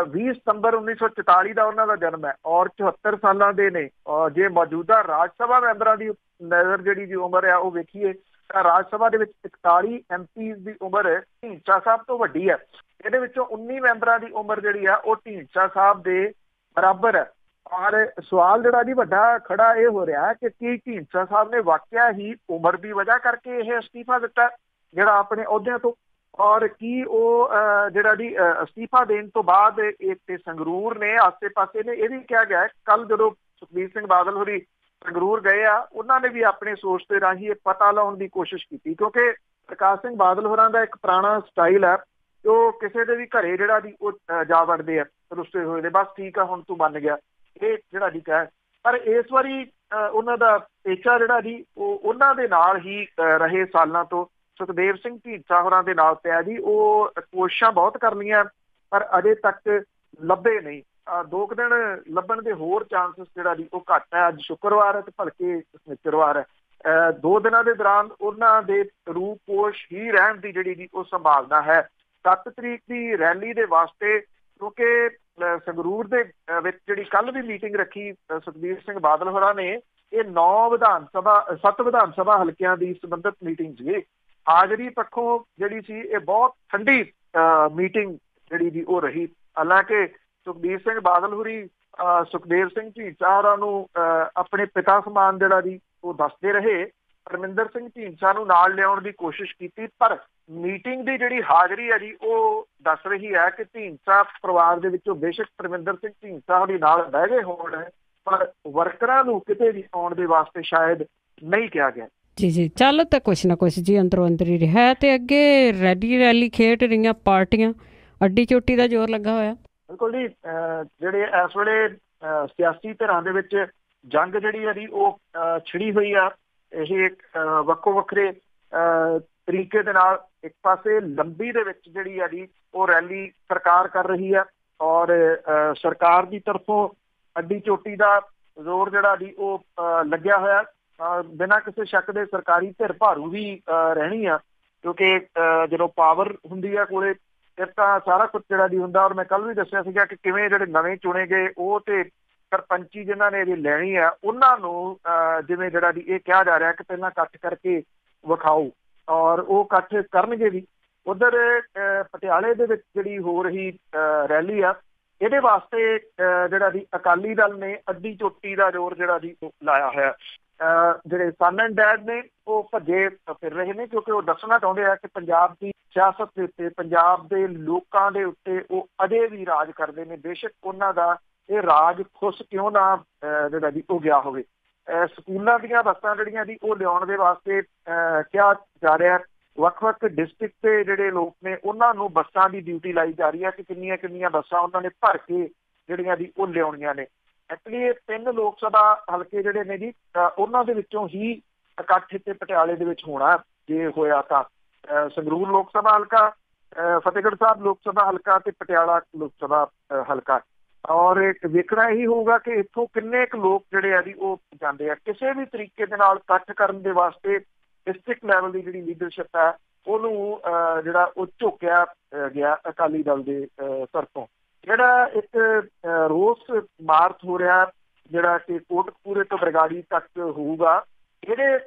20 ਸਤੰਬਰ 1944 ਦਾ ਉਹਨਾਂ ਦਾ ਜਨਮ ਹੈ ਔਰ 74 ਸਾਲਾਂ ਦੇ ਨੇ। ਔਰ ਜੇ ਮੌਜੂਦਾ ਰਾਜ ਸਭਾ ਮੈਂਬਰਾਂ ਦੀ ਨਜ਼ਰ ਜਿਹੜੀ ਜੀ ਉਮਰ ਆ ਉਹ ਵੇਖੀਏ ਤਾਂ ਰਾਜ ਸਭਾ ਦੇ ਵਿੱਚ 41 MP ਦੀ ਉਮਰ ਢੀਂਡਸਾ ਸਾਹਿਬ ਤੋਂ ਵੱਡੀ ਹੈ। ਇਹਦੇ ਵਿੱਚੋਂ 19 ਮੈਂਬਰਾਂ ਦੀ ਉਮਰ ਜਿਹੜੀ ਆ ਉਹ ਢੀਂਡਸਾ ਸਾਹਿਬ ਦੇ ਬਰਾਬਰ ਹੈ। ਔਰ ਸਵਾਲ ਜਿਹੜਾ ਜੀ ਵੱਡਾ ਖੜਾ ਇਹ ਹੋ ਰਿਹਾ ਕਿ ਕੀ ਢੀਂਡਸਾ ਸਾਹਿਬ ਨੇ ਵਾਕਿਆ ਹੀ ਉਮਰ ਦੀ ਵਜ੍ਹਾ ਕਰਕੇ ਇਹ ਅਸਤੀਫਾ ਦਿੱਤਾ ਜਿਹੜਾ ਆਪਣੇ ਅਹੁਦਿਆਂ ਤੋਂ? ਔਰ ਕੀ ਉਹ ਜਿਹੜਾ ਜੀ ਅਸਤੀਫਾ ਦੇਣ ਤੋਂ ਬਾਅਦ ਇੱਕ ਸੰਗਰੂਰ ਨੇ ਆਸੇ ਪਾਸੇ ਨੇ ਇਹ ਵੀ ਕਿਹਾ ਗਿਆ ਕੱਲ ਜਦੋਂ ਸੁਖਬੀਰ ਸਿੰਘ ਬਾਦਲ ਹੋਰੀ ਸੰਗਰੂਰ ਗਏ ਆ, ਉਹਨਾਂ ਨੇ ਵੀ ਆਪਣੇ ਸੋਚ ਦੇ ਰਾਹੀਂ ਇਹ ਪਤਾ ਲਾਉਣ ਦੀ ਕੋਸ਼ਿਸ਼ ਕੀਤੀ। ਕਿਉਂਕਿ ਪ੍ਰਕਾਸ਼ ਸਿੰਘ ਬਾਦਲ ਹੋਰਾਂ ਦਾ ਇੱਕ ਪੁਰਾਣਾ ਸਟਾਈਲ ਹੈ, ਉਹ ਕਿਸੇ ਦੇ ਵੀ ਘਰੇ ਜਿਹੜਾ ਜੀ ਉਹ ਜਾ ਵੜਦੇ ਆ ਰੁੱਸੇ ਹੋਏ ਦੇ, ਬਸ ਠੀਕ ਆ ਹੁਣ ਤੂੰ ਮੰਨ ਗਿਆ, ਇਹ ਜਿਹੜਾ ਜੀ ਕਹਿ। ਪਰ ਇਸ ਵਾਰੀ ਉਹਨਾਂ ਦਾ ਪੇਚਾ ਜਿਹੜਾ ਜੀ ਉਹ ਉਹਨਾਂ ਦੇ ਨਾਲ ਹੀ ਰਹੇ ਸਾਲਾਂ ਤੋਂ ਸੁਖਦੇਵ ਸਿੰਘ ਢੀਂਡਸਾ ਹੋਰਾਂ ਦੇ ਨਾਲ ਪਿਆ ਜੀ। ਉਹ ਕੋਸ਼ਿਸ਼ਾਂ ਬਹੁਤ ਕਰ ਲਈਆਂ ਪਰ ਅਜੇ ਤੱਕ ਲੱਭੇ ਨਹੀਂ। 2 ਦਿਨ ਲੱਭਣ ਦੇ ਹੋਰ ਚਾਂਸਸ ਜਿਹੜਾ ਜੀ ਉਹ ਘੱਟ ਹੈ। ਅੱਜ ਸ਼ੁੱਕਰਵਾਰ ਹੈ ਤੇ ਭਲਕੇ ਸ਼ਨੀਚਰਵਾਰ ਹੈ। 2 ਦਿਨਾਂ ਦੇ ਦੌਰਾਨ ਉਹਨਾਂ ਦੇ ਰੂਪੋਸ਼ ਹੀ ਰਹਿਣ ਦੀ ਜਿਹੜੀ ਜੀ ਉਹ ਸੰਭਾਵਨਾ ਹੈ। 7 ਤਰੀਕ ਦੀ ਰੈਲੀ ਦੇ ਵਾਸਤੇ, ਕਿਉਂਕਿ ਸੰਗਰੂਰ ਦੇ ਵਿੱਚ ਜਿਹੜੀ ਕੱਲ ਵੀ ਮੀਟਿੰਗ ਰੱਖੀ ਸੁਖਬੀਰ ਸਿੰਘ ਬਾਦਲ ਹੋਰਾਂ ਨੇ, ਇਹ 7 ਵਿਧਾਨ ਸਭਾ ਹਲਕਿਆਂ ਦੀ ਸੰਬੰਧਿਤ ਮੀਟਿੰਗ ਸੀ। ਹਾਜ਼ਰੀ ਪੱਖੋਂ ਜਿਹੜੀ ਸੀ ਇਹ ਬਹੁਤ ਠੰਡੀ ਮੀਟਿੰਗ ਜਿਹੜੀ ਜੀ ਉਹ ਰਹੀ। ਹਾਲਾਂਕਿ ਸੁਖਬੀਰ ਸਿੰਘ ਬਾਦਲ ਹੋਰੀ ਸੁਖਦੇਵ ਸਿੰਘ ਢੀਂਡਸਾ ਹੋਰਾਂ ਨੂੰ ਆਪਣੇ ਪਿਤਾ ਸਮਾਨ ਜਿਹੜਾ ਜੀ ਉਹ ਦੱਸਦੇ ਰਹੇ। ਪਰਮਿੰਦਰ ਸਿੰਘ ਢੀਂਡਸਾ ਨੂੰ ਨਾਲ ਲਿਆਉਣ ਦੀ ਕੋਸ਼ਿਸ਼ ਕੀਤੀ, ਪਰ ਮੀਟਿੰਗ ਦੀ ਜਿਹੜੀ ਹਾਜ਼ਰੀ ਹੈ ਜੀ ਉਹ ਦੱਸ ਰਹੀ ਹੈ ਕਿ ਢੀਂਡਸਾ ਪਰਿਵਾਰ ਦੇ ਵਿੱਚੋਂ ਬੇਸ਼ੱਕ ਪਰਮਿੰਦਰ ਸਿੰਘ ਢੀਂਡਸਾ ਹੋਰੀ ਨਾਲ ਬਹਿ ਗਏ ਹੋਣ, ਪਰ ਵਰਕਰਾਂ ਨੂੰ ਕਿਤੇ ਵੀ ਆਉਣ ਦੇ ਵਾਸਤੇ ਸ਼ਾਇਦ ਨਹੀਂ ਕਿਹਾ ਗਿਆ। ਜੀ ਚੱਲ ਤਾਂ ਕੁਛ ਨਾ ਕੁਛ ਜੀ ਅੰਦਰੋਂ ਅੰਦਰ ਹੀ ਰਿਹਾ। ਤੇ ਅੱਗੇ ਰੈਲੀ ਖੇਡ ਰਹੀਆਂ ਪਾਰਟੀਆਂ, ਅੱਡੀ ਚੋਟੀ ਦਾ ਜ਼ੋਰ ਲੱਗਾ ਹੋਇਆ। ਬਿਲਕੁਲ ਜੀ, ਜਿਹੜੇ ਇਸ ਵੇਲੇ ਸਿਆਸੀ ਧਿਰਾਂ ਦੇ ਵਿੱਚ ਜੰਗ ਜਿਹੜੀ ਹੈ ਜੀ ਉਹ ਛਿੜੀ ਹੋਈ ਆ। ਇਹ ਵੱਖੋ ਵੱਖਰੇ ਤਰੀਕੇ ਦੇ ਨਾਲ ਇੱਕ ਪਾਸੇ ਲੰਬੀ ਦੇ ਵਿੱਚ ਜਿਹੜੀ ਹੈ ਜੀ ਉਹ ਰੈਲੀ ਸਰਕਾਰ ਕਰ ਰਹੀ ਹੈ, ਔਰ ਸਰਕਾਰ ਦੀ ਤਰਫੋਂ ਅੱਡੀ ਚੋਟੀ ਦਾ ਜ਼ੋਰ ਜਿਹੜਾ ਜੀ ਉਹ ਲੱਗਿਆ ਹੋਇਆ। ਬਿਨਾਂ ਕਿਸੇ ਸ਼ੱਕ ਦੇ ਸਰਕਾਰੀ ਧਿਰ ਭਾਰੂ ਵੀ ਰਹਿਣੀ ਆ, ਕਿਉਂਕਿ ਜਦੋਂ ਪਾਵਰ ਹੁੰਦੀ ਆ ਕੋਲੇ ਫਿਰ ਤਾਂ ਸਾਰਾ ਕੁਝ ਜਿਹੜਾ ਜੀ ਹੁੰਦਾ। ਔਰ ਮੈਂ ਕੱਲ ਵੀ ਦੱਸਿਆ ਸੀਗਾ ਕਿ ਕਿਵੇਂ ਜਿਹੜੇ ਨਵੇਂ ਚੁਣੇ ਗਏ ਉਹ ਤੇ ਸਰਪੰਚੀ ਜਿਨ੍ਹਾਂ ਨੇ ਇਹਦੀ ਲੈਣੀ ਆ, ਉਹਨਾਂ ਨੂੰ ਜਿਵੇਂ ਜਿਹੜਾ ਜੀ ਇਹ ਕਿਹਾ ਜਾ ਰਿਹਾ ਕਿ ਪਹਿਲਾਂ ਇਕੱਠ ਕਰਕੇ ਵਿਖਾਓ, ਔਰ ਉਹ ਇਕੱਠ ਕਰਨਗੇ ਵੀ। ਉੱਧਰ ਪਟਿਆਲੇ ਦੇ ਵਿੱਚ ਜਿਹੜੀ ਹੋ ਰਹੀ ਰੈਲੀ ਆ, ਇਹਦੇ ਵਾਸਤੇ ਜਿਹੜਾ ਜੀ ਅਕਾਲੀ ਦਲ ਨੇ ਅੱਡੀ ਚੋਟੀ ਦਾ ਜ਼ੋਰ ਜਿਹੜਾ ਜੀ ਲਾਇਆ ਹੋਇਆ। ਜਿਹੜੇ ਸਨ ਐਂਡ ਡੈਡ ਨੇ ਉਹ ਭੱਜੇ ਫਿਰ ਰਹੇ ਨੇ, ਕਿਉਂਕਿ ਉਹ ਦੱਸਣਾ ਚਾਹੁੰਦੇ ਆ ਕਿ ਪੰਜਾਬ ਦੀ ਸਿਆਸਤ ਦੇ ਉੱਤੇ, ਪੰਜਾਬ ਦੇ ਲੋਕਾਂ ਦੇ ਉੱਤੇ ਉਹ ਅਜੇ ਵੀ ਰਾਜ ਕਰਦੇ ਨੇ, ਬੇਸ਼ੱਕ ਉਹਨਾਂ ਦਾ ਇਹ ਰਾਜ ਖੁੱਸ ਕਿਉਂ ਨਾ ਜਿਹੜਾ ਜੀ ਉਹ ਗਿਆ ਹੋਵੇ। ਸਕੂਲਾਂ ਦੀਆਂ ਬੱਸਾਂ ਜਿਹੜੀਆਂ ਜੀ ਉਹ ਲਿਆਉਣ ਦੇ ਵਾਸਤੇ ਕਿਹਾ ਜਾ ਰਿਹਾ। ਵੱਖ-ਵੱਖ ਡਿਸਟ੍ਰਿਕਟ ਦੇ ਜਿਹੜੇ ਲੋਕ ਨੇ ਉਹਨਾਂ ਨੂੰ ਬੱਸਾਂ ਦੀ ਡਿਊਟੀ ਲਾਈ ਜਾ ਰਹੀ ਹੈ ਕਿ ਕਿੰਨੀਆਂ ਬੱਸਾਂ ਉਹਨਾਂ ਨੇ ਭਰ ਕੇ ਜਿਹੜੀਆਂ ਜੀ ਉਹ ਲਿਆਉਣੀਆਂ ਨੇ। ਐਕਚੁਅਲੀ ਇਹ 3 ਲੋਕ ਸਭਾ ਹਲਕੇ ਜਿਹੜੇ ਨੇ ਜੀ ਉਹਨਾਂ ਦੇ ਵਿੱਚੋਂ ਹੀ ਇਕੱਠ ਇੱਥੇ ਪਟਿਆਲੇ ਦੇ ਵਿੱਚ ਹੋਣਾ। ਜੇ ਹੋਇਆ ਤਾਂ ਸੰਗਰੂਰ ਲੋਕ ਸਭਾ ਹਲਕਾ, ਫਤਿਹਗੜ੍ਹ ਸਾਹਿਬ ਲੋਕ ਸਭਾ ਹਲਕਾ ਤੇ ਪਟਿਆਲਾ ਲੋਕ ਸਭਾ ਹਲਕਾ। ਔਰ ਵੇਖਣਾ ਇਹੀ ਹੋਊਗਾ ਕਿ ਇੱਥੋਂ ਕਿੰਨੇ ਕੁ ਲੋਕ ਜਿਹੜੇ ਆ ਜੀ ਉਹ ਜਾਂਦੇ ਆ। ਕਿਸੇ ਵੀ ਤਰੀਕੇ ਦੇ ਨਾਲ ਇਕੱਠ ਕਰਨ ਦੇ ਵਾਸਤੇ ਡਿਸਟ੍ਰਿਕਟ ਲੈਵਲ ਦੀ ਜਿਹੜੀ ਲੀਡਰਸ਼ਿਪ ਹੈ ਉਹਨੂੰ ਜਿਹੜਾ ਉਹ ਝੋਕਿਆ ਗਿਆ ਅਕਾਲੀ ਦਲ ਦੇ ਤਰਫੋਂ। ਜਿਹੜਾ ਇੱਕ ਰੋਸ ਮਾਰਚ ਹੋ ਰਿਹਾ ਜਿਹੜਾ ਕਿ ਕੋਟਕਪੂਰੇ ਤੋਂ ਬਰਗਾੜੀ ਤੱਕ ਹੋਊਗਾ, ਇਹਦੇ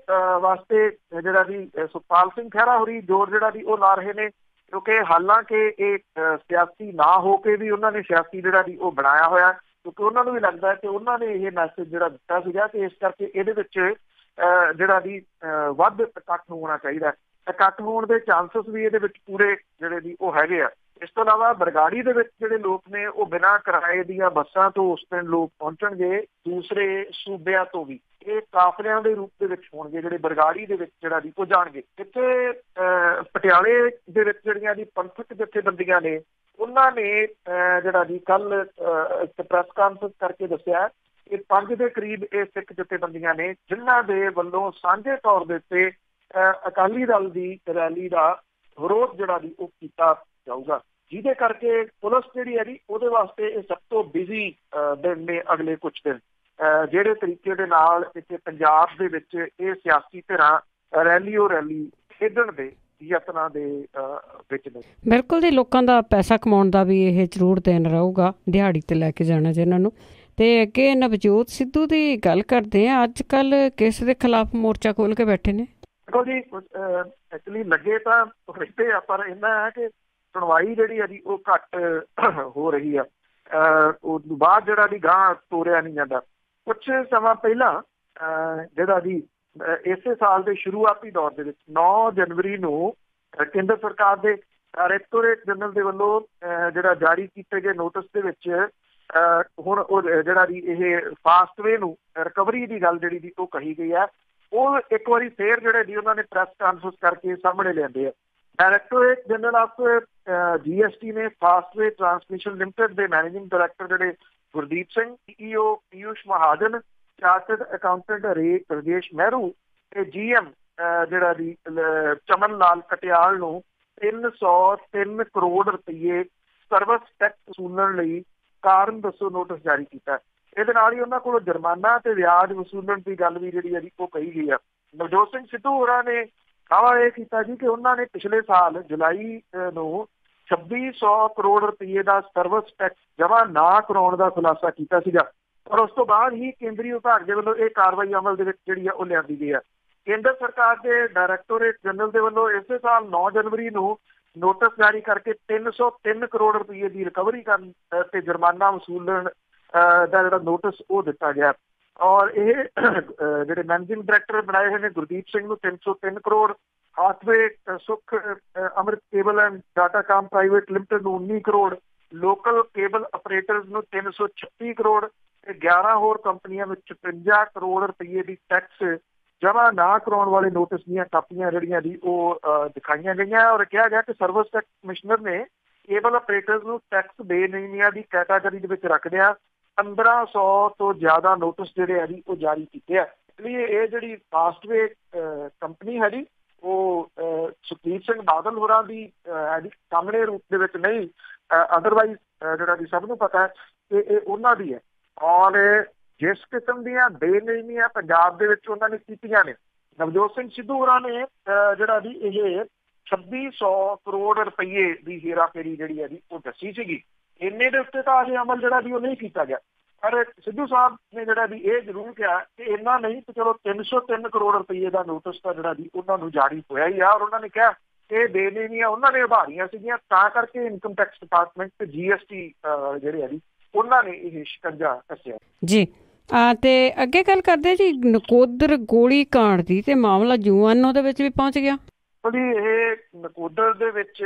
ਵਾਸਤੇ ਜਿਹੜਾ ਜੀ ਸੁਖਪਾਲ ਸਿੰਘ ਖਹਿਰਾ ਹੋਰੀ ਜ਼ੋਰ ਜਿਹੜਾ ਜੀ ਉਹ ਲਾ ਰਹੇ ਨੇ, ਕਿਉਂਕਿ ਹਾਲਾਂਕਿ ਇਹ ਸਿਆਸੀ ਨਾ ਹੋ ਕੇ ਵੀ ਉਹਨਾਂ ਨੇ ਸਿਆਸੀ ਜਿਹੜਾ ਜੀ ਉਹ ਬਣਾਇਆ ਹੋਇਆ, ਕਿਉਂਕਿ ਉਹਨਾਂ ਨੂੰ ਵੀ ਲੱਗਦਾ ਕਿ ਉਹਨਾਂ ਨੇ ਇਹ ਮੈਸੇਜ ਜਿਹੜਾ ਦਿੱਤਾ ਸੀਗਾ ਕਿ ਇਸ ਕਰਕੇ ਇਹਦੇ ਵਿੱਚ ਜਿਹੜਾ ਜੀ ਵੱਧ ਇਕੱਠ ਹੋਣਾ ਚਾਹੀਦਾ। ਇਕੱਠ ਹੋਣ ਦੇ ਚਾਂਸਸ ਵੀ ਇਹਦੇ ਵਿੱਚ ਪੂਰੇ ਜਿਹੜੇ ਜੀ ਉਹ ਹੈਗੇ ਆ। ਇਸ ਤੋਂ ਇਲਾਵਾ ਬਰਗਾੜੀ ਦੇ ਵਿੱਚ ਜਿਹੜੇ ਲੋਕ ਨੇ ਉਹ ਬਿਨਾਂ ਕਿਰਾਏ ਦੀਆਂ ਬੱਸਾਂ ਤੋਂ ਉਸ ਦਿਨ ਲੋਕ ਪਹੁੰਚਣਗੇ, ਦੂਸਰੇ ਸੂਬਿਆਂ ਤੋਂ ਵੀ ਇਹ ਕਾਫਲਿਆਂ ਦੇ ਰੂਪ ਦੇ ਵਿੱਚ ਹੋਣਗੇ ਜਿਹੜੇ ਬਰਗਾੜੀ ਦੇ ਵਿੱਚ ਜਿਹੜਾ ਜੀ ਉਹ ਜਾਣਗੇ। ਇੱਥੇ ਪਟਿਆਲੇ ਦੇ ਵਿੱਚ ਜਿਹੜੀਆਂ ਜੀ ਪੰਥਕ ਜਥੇਬੰਦੀਆਂ ਨੇ ਉਹਨਾਂ ਨੇ ਜਿਹੜਾ ਜੀ ਕੱਲ ਇੱਕ ਪ੍ਰੈਸ ਕਾਨਫਰੰਸ ਕਰਕੇ ਦੱਸਿਆ ਕਿ 5 ਦੇ ਕਰੀਬ ਇਹ ਸਿੱਖ ਜਥੇਬੰਦੀਆਂ ਨੇ ਜਿਨ੍ਹਾਂ ਦੇ ਵੱਲੋਂ ਸਾਂਝੇ ਤੌਰ ਦੇ ਉੱਤੇ ਅਕਾਲੀ ਦਲ ਦੀ ਰੈਲੀ ਦਾ ਵਿਰੋਧ ਜਿਹੜਾ ਜੀ ਉਹ ਕੀਤਾ ਜਾਊਗਾ, ਜਿਹਦੇ ਕਰਕੇ ਪੁਲਿਸ ਜਿਹੜੀ ਹੈ ਜੀ ਉਹਦੇ ਵਾਸਤੇ ਇਹ ਸਭ ਤੋਂ ਬਿਜ਼ੀ ਦਿਨ ਨੇ ਅਗਲੇ ਕੁਝ ਦਿਨ। ਜਿਹੜੇ ਤਰੀਕੇ ਦੇ ਨਾਲ ਇੱਥੇ ਪੰਜਾਬ ਦੇ ਵਿੱਚ ਇਹ ਸਿਆਸੀ ਧਿਰਾਂ ਰੈਲੀ ਖੇਡਣ ਦੇ ਯਤਨਾਂ ਦੇ ਵਿੱਚ ਨੇ। ਬਿਲਕੁਲ ਜੀ, ਲੋਕਾਂ ਦਾ ਪੈਸਾ ਕਮਾਉਣ ਦਾ ਵੀ ਇਹ ਜ਼ਰੂਰ ਦਿਨ ਰਹੂਗਾ, ਦਿਹਾੜੀ ਤੇ ਲੈ ਕੇ ਜਾਣਾ ਜਿਹਨਾਂ ਨੂੰ। ਤੇ ਅੱਗੇ ਨਵਜੋਤ ਸਿੱਧੂ ਦੀ ਗੱਲ ਕਰਦੇ ਆ, ਅੱਜ ਕੱਲ ਕਿਸ ਦੇ ਖਿਲਾਫ ਮੋਰਚਾ ਖੋਲ ਕੇ ਬੈਠੇ ਨੇ? ਦੇਖੋ ਜੀ, ਐਕਚੁਅਲੀ ਲੱਗੇ ਤਾਂ ਰਹਿੰਦੇ ਆ, ਪਰ ਇੰਨਾ ਹੈ ਕਿ ਸੁਣਵਾਈ ਜਿਹੜੀ ਹੈ ਜੀ ਉਹ ਘੱਟ ਹੋ ਰਹੀ ਆ। ਉਸ ਤੋਂ ਬਾਅਦ ਜਿਹੜਾ ਜੀ ਗਾਂਹ ਤੋਰਿਆ ਨਹੀਂ ਜਾਂਦਾ। ਕੁਛ ਸਮਾਂ ਪਹਿਲਾਂ ਜਿਹੜਾ ਜੀ ਇਸੇ ਸਾਲ ਦੇ ਸ਼ੁਰੂਆਤੀ ਦੌਰ ਦੇ ਵਿੱਚ 9 ਜਨਵਰੀ ਨੂੰ ਕੇਂਦਰ ਸਰਕਾਰ ਦੇ ਡਾਇਰੈਕਟੋਰੇਟ ਜਨਰਲ ਦੇ ਵੱਲੋਂ ਜਿਹੜਾ ਜਾਰੀ ਕੀਤੇ ਗਏ ਨੋਟਿਸ ਦੇ ਵਿੱਚ ਹੁਣ ਉਹ ਜਿਹੜਾ ਜੀ ਇਹ ਫਾਸਟਵੇ ਨੂੰ ਰਿਕਵਰੀ ਦੀ ਗੱਲ ਜਿਹੜੀ ਜੀ ਉਹ ਕਹੀ ਗਈ ਹੈ, ਉਹ ਇੱਕ ਵਾਰੀ ਫੇਰ ਜਿਹੜੇ ਜੀ ਉਹਨਾਂ ਨੇ ਪ੍ਰੈਸ ਕਾਨਫਰੰਸ ਕਰਕੇ ਸਾਹਮਣੇ ਲਿਆਂਦੇ ਆ। ਡਾਇਰੈਕਟੋਰੇਟ ਜਨਰਲ ਆਫ GST ਨੇ ਫਾਸਟਵੇ ਟਰਾਂਸਮਿਸ਼ਨ ਲਿਮਟਿਡ ਦੇ ਮੈਨੇਜਿੰਗ ਡਾਇਰੈਕਟਰ ਜਿਹੜੇ Gurdeep Singh, CEO Piyush Mahajan, chartered accountant Rajesh Mehru ਤੇ GM ਜਿਹੜਾ ਜੀ ਚਮਨ ਲਾਲ ਕਟਿਆਲ ਨੂੰ 303 ਕਰੋੜ ਰੁਪਏ ਸਰਵਿਸ ਟੈਕਸ ਵਸੂਲਣ ਲਈ ਕਾਰਨ ਦੱਸੋ ਨੋਟਿਸ ਜਾਰੀ ਕੀਤਾ। ਇਹਦੇ ਨਾਲ ਹੀ ਉਹਨਾਂ ਕੋਲੋਂ ਜੁਰਮਾਨਾ ਤੇ ਵਿਆਜ ਵਸੂਲਣ ਦੀ ਗੱਲ ਵੀ ਜਿਹੜੀ ਹੈ ਜੀ ਉਹ ਕਹੀ ਗਈ ਆ। ਨਵਜੋਤ ਸਿੰਘ ਸਿੱਧੂ ਹੋਰਾਂ ਨੇ ਦਾਅਵਾ ਇਹ ਕੀਤਾ ਜੀ ਕਿ ਉਹਨਾਂ ਨੇ ਪਿਛਲੇ ਸਾਲ ਜੁਲਾਈ ਨੂੰ 2600 ਕਰੋੜ ਰੁਪਏ ਦਾ ਸਰਵਿਸ ਟੈਕਸ ਜਮ੍ਹਾਂ ਨਾ ਕਰਾਉਣ ਦਾ ਖੁਲਾਸਾ ਕੀਤਾ ਸੀਗਾ, ਔਰ ਉਸ ਤੋਂ ਬਾਅਦ ਹੀ ਕੇਂਦਰੀ ਵਿਭਾਗ ਦੇ ਵੱਲੋਂ ਇਹ ਕਾਰਵਾਈ ਅਮਲ ਦੇ ਵਿੱਚ ਜਿਹੜੀ ਆ ਉਹ ਲਿਆਂਦੀ ਗਈ ਆ। ਕੇਂਦਰ ਸਰਕਾਰ ਦੇ ਡਾਇਰੈਕਟੋਰੇਟ ਜਨਰਲ ਦੇ ਵੱਲੋਂ ਇਸੇ ਸਾਲ 9 ਜਨਵਰੀ ਨੂੰ ਨੋਟਿਸ ਜਾਰੀ ਕਰਕੇ 303 ਕਰੋੜ ਰੁਪਏ ਦੀ ਰਿਕਵਰੀ ਕਰਨ ਤੇ ਜੁਰਮਾਨਾ ਵਸੂਲਣ ਦਾ ਜਿਹੜਾ ਨੋਟਿਸ ਉਹ ਦਿੱਤਾ ਗਿਆ, ਔਰ ਇਹ ਜਿਹੜੇ ਮੈਨੇਜਿੰਗ ਡਾਇਰੈਕਟਰ ਬਣਾਏ ਹੋਏ ਨੇ ਗੁਰਦੀਪ ਸਿੰਘ ਨੂੰ 303 crore, Hathway Sukh Amrit cable and datacom private limited ਨੂੰ 19 ਕਰੋੜ, ਲੋਕਲ ਕੇਬਲ ਆਪਰੇਟਰਸ ਨੂੰ 336 ਕਰੋੜ ਤੇ 11 ਹੋਰ ਕੰਪਨੀਆਂ ਵਿੱਚ 53 ਕਰੋੜ ਰੁਪਏ ਦੀ ਟੈਕਸ ਜਮ੍ਹਾਂ ਨਾ ਕਰਾਉਣ ਵਾਲੇ ਨੋਟਿਸ ਦੀਆਂ ਕਾਪੀਆਂ ਜਿਹੜੀਆਂ ਦੀ ਉਹ ਦਿਖਾਈਆਂ ਗਈਆਂ, ਔਰ ਕਿਹਾ ਗਿਆ ਕਿ ਸਰਵਿਸ ਟੈਕਸ ਕਮਿਸ਼ਨਰ ਨੇ ਕੇਬਲ ਆਪਰੇਟਰਸ ਨੂੰ ਟੈਕਸ ਬੇਨਿਯਮੀਆਂ ਦੀ ਕੈਟਾਗਰੀ ਦੇ ਵਿੱਚ ਰੱਖਦਿਆਂ 1500 ਤੋਂ ਜ਼ਿਆਦਾ ਨੋਟਿਸ ਜਿਹੜੇ ਆ ਜੀ ਉਹ ਜਾਰੀ ਕੀਤੇ ਆ। ਇਸ ਲਈ ਇਹ ਜਿਹੜੀ ਫਾਸਟਵੇ ਕੰਪਨੀ ਹੈ ਜੀ ਉਹ ਸੁਖਬੀਰ ਸਿੰਘ ਬਾਦਲ ਹੋਰਾਂ ਦੀ ਹੈ ਜੀ, ਸਾਹਮਣੇ ਰੂਪ ਦੇ ਵਿੱਚ ਨਹੀਂ, ਅਦਰਵਾਈਜ਼ ਜਿਹੜਾ ਜੀ ਸਭ ਨੂੰ ਪਤਾ ਹੈ ਕਿ ਇਹ ਉਹਨਾਂ ਦੀ ਹੈ, ਔਰ ਜਿਸ ਕਿਸਮ ਦੀਆਂ ਬੇਨਿਯਮੀਆਂ ਪੰਜਾਬ ਦੇ ਵਿੱਚ ਉਹਨਾਂ ਨੇ ਕੀਤੀਆਂ ਨੇ, ਨਵਜੋਤ ਸਿੰਘ ਸਿੱਧੂ ਹੋਰਾਂ ਨੇ ਜਿਹੜਾ ਜੀ ਇਹ 2600 ਕਰੋੜ ਰੁਪਏ ਦੀ ਹੇਰਾਫੇਰੀ ਜਿਹੜੀ ਹੈ ਜੀ ਉਹ ਦੱਸੀ ਸੀਗੀ। ਇੰਨੇ ਦੇ ਉੱਤੇ ਤਾਂ ਅਜੇ ਅਮਲ ਜਿਹੜਾ ਜੀ ਉਹ ਨਹੀਂ ਕੀਤਾ ਗਿਆ, ਪਰ ਸਿੱਧੂ ਸਾਹਿਬ ਨੇ ਜਿਹੜਾ ਵੀ ਇਹ ਜ਼ਰੂਰ ਕਿਹਾ ਕਿ ਇੰਨਾ ਨਹੀਂ ਤੇ ਚਲੋ 303 ਕਰੋੜ ਰੁਪਏ ਦਾ ਨੋਟਿਸ ਤਾਂ ਜਿਹੜਾ ਜੀ ਉਹਨਾਂ ਨੂੰ ਜਾਰੀ ਹੋਇਆ ਹੀ ਆ, ਔਰ ਉਹਨਾਂ ਨੇ ਕਿਹਾ ਕਿ ਬੇਨਿਯਮੀਆਂ ਉਹਨਾਂ ਨੇ ਉਭਾਰੀਆਂ ਸੀਗੀਆਂ, ਤਾਂ ਕਰਕੇ ਇਨਕਮ ਟੈਕਸ ਡਿਪਾਰਟਮੈਂਟ ਤੇ GST ਜਿਹੜੇ ਆ ਜੀ ਉਹਨਾਂ ਨੇ ਇਹ ਸ਼ਿਕੰਜਾ ਕੱਸਿਆ ਜੀ। ਤੇ ਅੱਗੇ ਗੱਲ ਕਰਦੇ ਜੀ ਨਕੋਦਰ ਗੋਲੀ ਕਾਂਡ ਦੀ, ਤੇ ਮਾਮਲਾ UNO ਦੇ ਵਿੱਚ ਵੀ ਪਹੁੰਚ ਗਿਆ। ਜੀ ਇਹ ਨਕੋਦਰ ਦੇ ਵਿੱਚ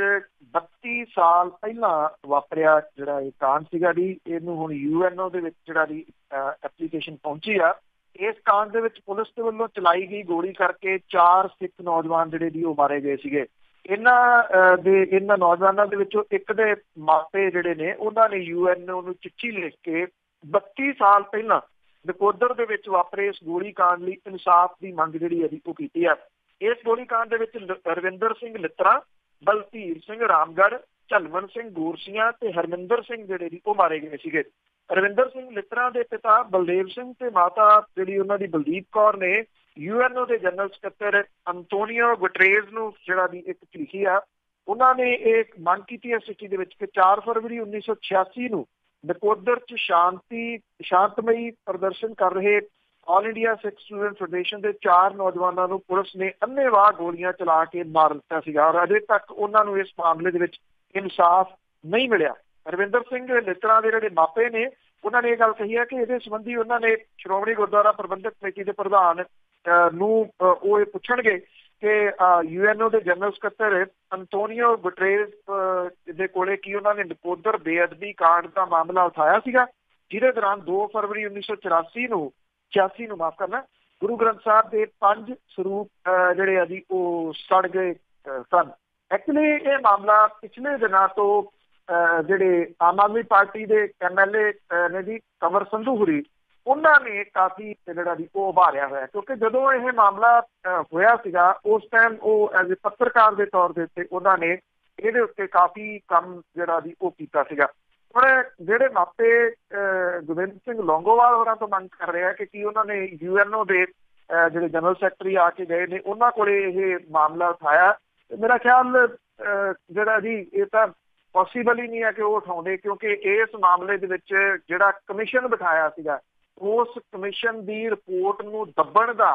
32 ਸਾਲ ਪਹਿਲਾਂ ਵਾਪਰਿਆ ਜਿਹੜਾ ਇਹ ਕਾਂਡ ਸੀਗਾ ਜੀ, ਇਹਨੂੰ ਹੁਣ UNO ਦੇ ਵਿੱਚ ਜਿਹੜਾ ਜੀ ਐਪਲੀਕੇਸ਼ਨ ਪਹੁੰਚੀ ਆ। ਇਸ ਕਾਂਡ ਦੇ ਵਿੱਚ ਪੁਲਿਸ ਦੇ ਵੱਲੋਂ ਚਲਾਈ ਗਈ ਗੋਲੀ ਕਰਕੇ 4 ਸਿੱਖ ਨੌਜਵਾਨ ਜਿਹੜੇ ਜੀ ਉਹ ਮਾਰੇ ਗਏ ਸੀਗੇ। ਇਹਨਾਂ ਨੌਜਵਾਨਾਂ ਦੇ ਵਿੱਚੋਂ ਇੱਕ ਦੇ ਮਾਪੇ ਜਿਹੜੇ ਨੇ ਉਹਨਾਂ ਨੇ UNO ਨੂੰ ਚਿੱਠੀ ਲਿਖ ਕੇ 32 ਸਾਲ ਪਹਿਲਾਂ ਨਕੋਦਰ ਦੇ ਵਿੱਚ ਵਾਪਰੇ ਇਸ ਗੋਲੀ ਕਾਂਡ ਲਈ ਇਨਸਾਫ ਦੀ ਮੰਗ ਜਿਹੜੀ ਹੈ ਜੀ ਉਹ ਕੀਤੀ ਆ। ਇਸ ਗੋਲੀ ਕਾਂਡ ਦੇ ਵਿੱਚ ਰਵਿੰਦਰ ਸਿੰਘ ਲਿੱਤਰਾ, ਬਲਧੀਰ ਸਿੰਘ ਰਾਮਗੜ੍ਹ, ਝਲਮਨ ਸਿੰਘ ਗੋਰਸੀਆਂ ਤੇ ਹਰਮਿੰਦਰ ਸਿੰਘ ਜਿਹੜੇ ਜੀ ਉਹ ਮਾਰੇ ਗਏ ਸੀਗੇ। ਰਵਿੰਦਰ ਸਿੰਘ ਲਿੱਤਰਾ ਦੇ ਪਿਤਾ ਬਲਦੇਵ ਸਿੰਘ ਤੇ ਮਾਤਾ ਜਿਹੜੀ ਉਹਨਾਂ ਦੀ ਬਲਦੀਪ ਕੌਰ ਨੇ UNO ਦੇ ਜਨਰਲ ਸਕੱਤਰ ਅੰਤੋਨੀਓ ਗੁਟਰੇਜ਼ ਨੂੰ ਜਿਹੜਾ ਦੀ ਇੱਕ ਚਿੱਠੀ ਆ, ਉਹਨਾਂ ਨੇ ਇਹ ਮੰਗ ਕੀਤੀ ਹੈ ਚਿੱਠੀ ਦੇ ਵਿੱਚ ਕਿ 4 ਫਰਵਰੀ 1986 ਨੂੰ ਨਕੋਦਰ 'ਚ ਸ਼ਾਂਤਮਈ ਪ੍ਰਦਰਸ਼ਨ ਕਰ ਰਹੇ ਆਲ ਇੰਡੀਆ ਸਿੱਖ ਸਟੂਡੈਂਟ ਫੈਡਰੇਸ਼ਨ ਦੇ 4 ਨੌਜਵਾਨਾਂ ਨੂੰ ਪੁਲਿਸ ਨੇ ਅੰਨ੍ਹੇਵਾਹ ਗੋਲੀਆਂ ਚਲਾ ਕੇ ਮਾਰ ਦਿੱਤਾ ਸੀਗਾ, ਔਰ ਅਜੇ ਤੱਕ ਉਹਨਾਂ ਨੂੰ ਇਸ ਮਾਮਲੇ ਦੇ ਵਿੱਚ ਇਨਸਾਫ ਨਹੀਂ ਮਿਲਿਆ। ਰਵਿੰਦਰ ਸਿੰਘ ਲਿੱਤਰਾ ਦੇ ਜਿਹੜੇ ਮਾਪੇ ਨੇ ਉਹਨਾਂ ਨੇ ਇਹ ਗੱਲ ਕਹੀ ਹੈ ਕਿ ਇਹਦੇ ਸੰਬੰਧੀ ਉਹਨਾਂ ਨੇ ਸ਼੍ਰੋਮਣੀ ਗੁਰਦੁਆਰਾ ਪ੍ਰਬੰਧਕ ਕਮੇਟੀ ਦੇ ਪ੍ਰਧਾਨ ਨੂੰ ਉਹ ਇਹ ਪੁੱਛਣਗੇ ਕਿ UNO ਦੇ ਜਨਰਲ ਸਕੱਤਰ ਅੰਤੋਨੀਓ ਗੁਟਰੇਜ਼ ਦੇ ਕੋਲੇ ਕੀ ਉਹਨਾਂ ਨੇ ਨਕੋਦਰ ਬੇਅਦਬੀ ਕਾਂਡ ਦਾ ਮਾਮਲਾ ਉਠਾਇਆ ਸੀਗਾ, ਜਿਹਦੇ ਦੌਰਾਨ 2 ਫਰਵਰੀ 1984 ਨੂੰ ਮਾਫ ਕਰਨਾ ਗੁਰੂ ਗ੍ਰੰਥ ਸਾਹਿਬ ਦੇ 5 ਸਰੂਪ ਜਿਹੜੇ ਆ ਜੀ ਉਹ ਸੜ ਗਏ ਸਨ। ਐਕਚੁਅਲੀ ਇਹ ਮਾਮਲਾ ਪਿਛਲੇ ਦਿਨਾਂ ਤੋਂ ਜਿਹੜੇ ਆਮ ਆਦਮੀ ਪਾਰਟੀ ਦੇ MLA ਨੇ ਜੀ ਕੰਵਰ ਸੰਧੂ ਹੁਰੀ, ਉਹਨਾਂ ਨੇ ਕਾਫੀ ਜਿਹੜਾ ਜੀ ਉਹ ਉਭਾਰਿਆ ਹੋਇਆ, ਕਿਉਂਕਿ ਜਦੋਂ ਇਹ ਮਾਮਲਾ ਹੋਇਆ ਸੀਗਾ ਉਸ ਟਾਈਮ ਉਹ ਐਜ਼ ਏ ਪੱਤਰਕਾਰ ਦੇ ਤੌਰ ਦੇ ਉੱਤੇ ਉਹਨਾਂ ਨੇ ਇਹਦੇ ਉੱਤੇ ਕਾਫੀ ਕੰਮ ਜਿਹੜਾ ਜੀ ਉਹ ਕੀਤਾ ਸੀਗਾ। ਹੁਣ ਜਿਹੜੇ ਮਾਪੇ ਗੋਬਿੰਦ ਸਿੰਘ ਲੌਂਗੋਵਾਲ ਹੋਰਾਂ ਤੋਂ ਮੰਗ ਕਰ ਰਿਹਾ ਕਿ ਕੀ ਉਹਨਾਂ ਨੇ UNO ਦੇ ਜਿਹੜੇ ਜਨਰਲ ਸੈਕਟਰੀ ਆ ਕੇ ਗਏ ਨੇ ਉਹਨਾਂ ਕੋਲੇ ਇਹ ਮਾਮਲਾ ਉਠਾਇਆ, ਮੇਰਾ ਖਿਆਲ ਜਿਹੜਾ ਜੀ ਇਹ ਤਾਂ ਪੋਸੀਬਲ ਹੀ ਨਹੀਂ ਹੈ ਕਿ ਉਹ ਉਠਾਉਂਦੇ, ਕਿਉਂਕਿ ਇਸ ਮਾਮਲੇ ਦੇ ਵਿੱਚ ਜਿਹੜਾ ਕਮਿਸ਼ਨ ਬਿਠਾਇਆ ਸੀਗਾ ਉਸ ਕਮਿਸ਼ਨ ਦੀ ਰਿਪੋਰਟ ਨੂੰ ਦੱਬਣ ਦਾ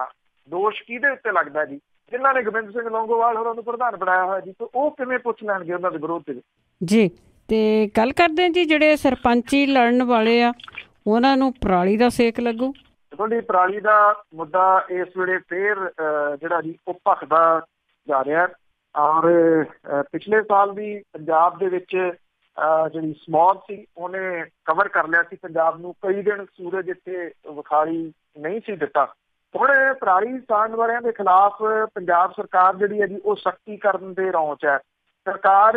ਦੋਸ਼ ਕਿਹਦੇ ਉੱਤੇ ਲੱਗਦਾ ਜੀ, ਜਿਨ੍ਹਾਂ ਨੇ ਗੋਬਿੰਦ ਸਿੰਘ ਲੌਂਗੋਵਾਲ ਹੋਰਾਂ ਨੂੰ ਪ੍ਰਧਾਨ ਬਣਾਇਆ ਹੋਇਆ ਜੀ, ਤੇ ਉਹ ਕਿਵੇਂ ਪੁੱਛ ਲੈਣਗੇ ਉਹਨਾਂ ਦੇ ਵਿਰੋਧ ਦੇ ਵਿੱਚ ਜੀ। ਤੇ ਗੱਲ ਕਰਦੇ ਜੀ ਜਿਹੜੇ ਸਰਪੰਚੀ ਲੜਨ ਵਾਲੇ ਆ ਉਹਨਾਂ ਨੂੰ ਪਰਾਲੀ ਦਾ ਸੇਕ ਲੱਗੂ। ਤੁਹਾਡੀ ਪਰਾਲੀ ਦਾ ਮੁੱਦਾ ਇਸ ਵੇਲੇ ਫੇਰ ਜਿਹੜਾ ਜੀ ਉਹ ਭਖਦਾ ਜਾ ਰਿਹਾ, ਔਰ ਪਿਛਲੇ ਸਾਲ ਵੀ ਪੰਜਾਬ ਦੇ ਵਿੱਚ ਜਿਹੜੀ ਸਮੌਗ ਸੀ ਉਹਨੇ ਕਵਰ ਕਰ ਲਿਆ ਸੀ ਪੰਜਾਬ ਨੂੰ, ਕਈ ਦਿਨ ਸੂਰਜ ਇੱਥੇ ਵਿਖਾਈ ਨਹੀਂ ਸੀ ਦਿੱਤਾ। ਹੁਣ ਪਰਾਲੀ ਸਾੜਨ ਵਾਲਿਆਂ ਦੇ ਖਿਲਾਫ ਪੰਜਾਬ ਸਰਕਾਰ ਜਿਹੜੀ ਹੈ ਜੀ ਉਹ ਸਖਤੀ ਕਰਨ ਦੇ ਰੌਂਅ 'ਚ ਹੈ। ਸਰਕਾਰ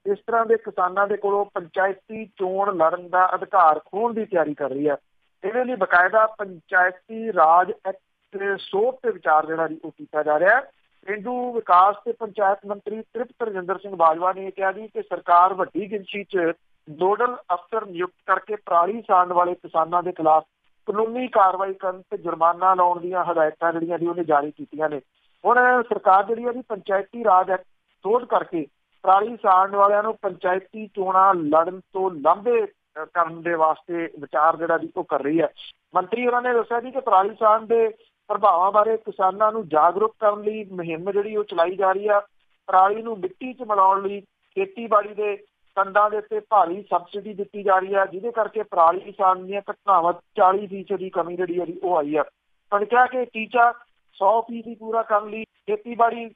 ਇਸ ਤਰ੍ਹਾਂ ਦੇ ਕਿਸਾਨਾਂ ਦੇ ਕੋਲੋਂ ਪੰਚਾਇਤੀ ਚੋਣ ਲੜਨ ਦਾ ਅਧਿਕਾਰ ਖੋਹਣ ਦੀ ਤਿਆਰੀ ਕਰ ਰਹੀ ਹੈ। ਇਹਦੇ ਲਈ ਬਕਾਇਦਾ ਪੰਚਾਇਤੀ ਰਾਜ ਐਕਟ ਸੋਧ ਤੇ ਵਿਚਾਰ ਜਿਹੜਾ ਜੀ ਉਹ ਕੀਤਾ ਜਾ ਰਿਹਾ। ਪੇਂਡੂ ਵਿਕਾਸ ਤੇ ਪੰਚਾਇਤ ਮੰਤਰੀ ਤ੍ਰਿਪਤ ਰਜਿੰਦਰ ਸਿੰਘ ਬਾਜਵਾ ਨੇ ਕਿਹਾ ਜੀ ਕਿ ਸਰਕਾਰ ਵੱਡੀ ਗਿਣਤੀ 'ਚ ਨੋਡਲ ਅਫਸਰ ਨਿਯੁਕਤ ਕਰਕੇ ਪਰਾਲੀ ਸਾੜਨ ਵਾਲੇ ਕਿਸਾਨਾਂ ਦੇ ਖਿਲਾਫ ਕਾਨੂੰਨੀ ਕਾਰਵਾਈ ਕਰਨ ਤੇ ਜੁਰਮਾਨਾ ਲਾਉਣ ਦੀਆਂ ਹਦਾਇਤਾਂ ਜਿਹੜੀਆਂ ਦੀ ਉਹਨੇ ਜਾਰੀ ਕੀਤੀਆਂ ਨੇ। ਹੁਣ ਸਰਕਾਰ ਜਿਹੜੀ ਉਹਦੀ ਪੰਚਾਇਤੀ ਰਾਜ ਐਕਟ ਸੋਧ ਕਰਕੇ ਪਰਾਲੀ ਸਾੜਨ ਵਾਲਿਆਂ ਨੂੰ ਪੰਚਾਇਤੀ ਚੋਣਾਂ ਲੜਨ ਤੋਂ ਲਾਂਭੇ ਕਰਨ ਦੇ ਵਾਸਤੇ ਵਿਚਾਰ ਜਿਹੜਾ ਦੀ ਉਹ ਕਰ ਰਹੀ ਹੈ। ਮੰਤਰੀ ਉਹਨਾਂ ਨੇ ਦੱਸਿਆ ਜੀ ਕਿ ਪਰਾਲੀ ਸਾੜਨ ਦੇ ਪ੍ਰਭਾਵਾਂ ਬਾਰੇ ਕਿਸਾਨਾਂ ਨੂੰ ਜਾਗਰੂਕ ਕਰਨ ਲਈ ਮੁਹਿੰਮ ਜਿਹੜੀ ਉਹ ਚਲਾਈ ਜਾ ਰਹੀ ਆ। ਪਰਾਲੀ ਨੂੰ ਮਿੱਟੀ 'ਚ ਮਿਲਾਉਣ ਲਈ ਖੇਤੀਬਾੜੀ ਦੇ ਕੰਦਾਂ ਦੇ ਉੱਤੇ ਭਾਰੀ ਸਬਸਿਡੀ ਦਿੱਤੀ ਜਾ ਰਹੀ ਹੈ, ਜਿਹਦੇ ਕਰਕੇ ਪਰਾਲੀ ਸਾੜਨ ਦੀਆਂ ਘਟਨਾਵਾਂ 40% ਦੀ ਕਮੀ ਜਿਹੜੀ ਉਹ ਆਈ ਆ। ਪਰ ਕਿਹਾ ਕਿ ਟੀਚਾ 100% ਪੂਰਾ ਕਰਨ ਲਈ ਖੇਤੀਬਾੜੀ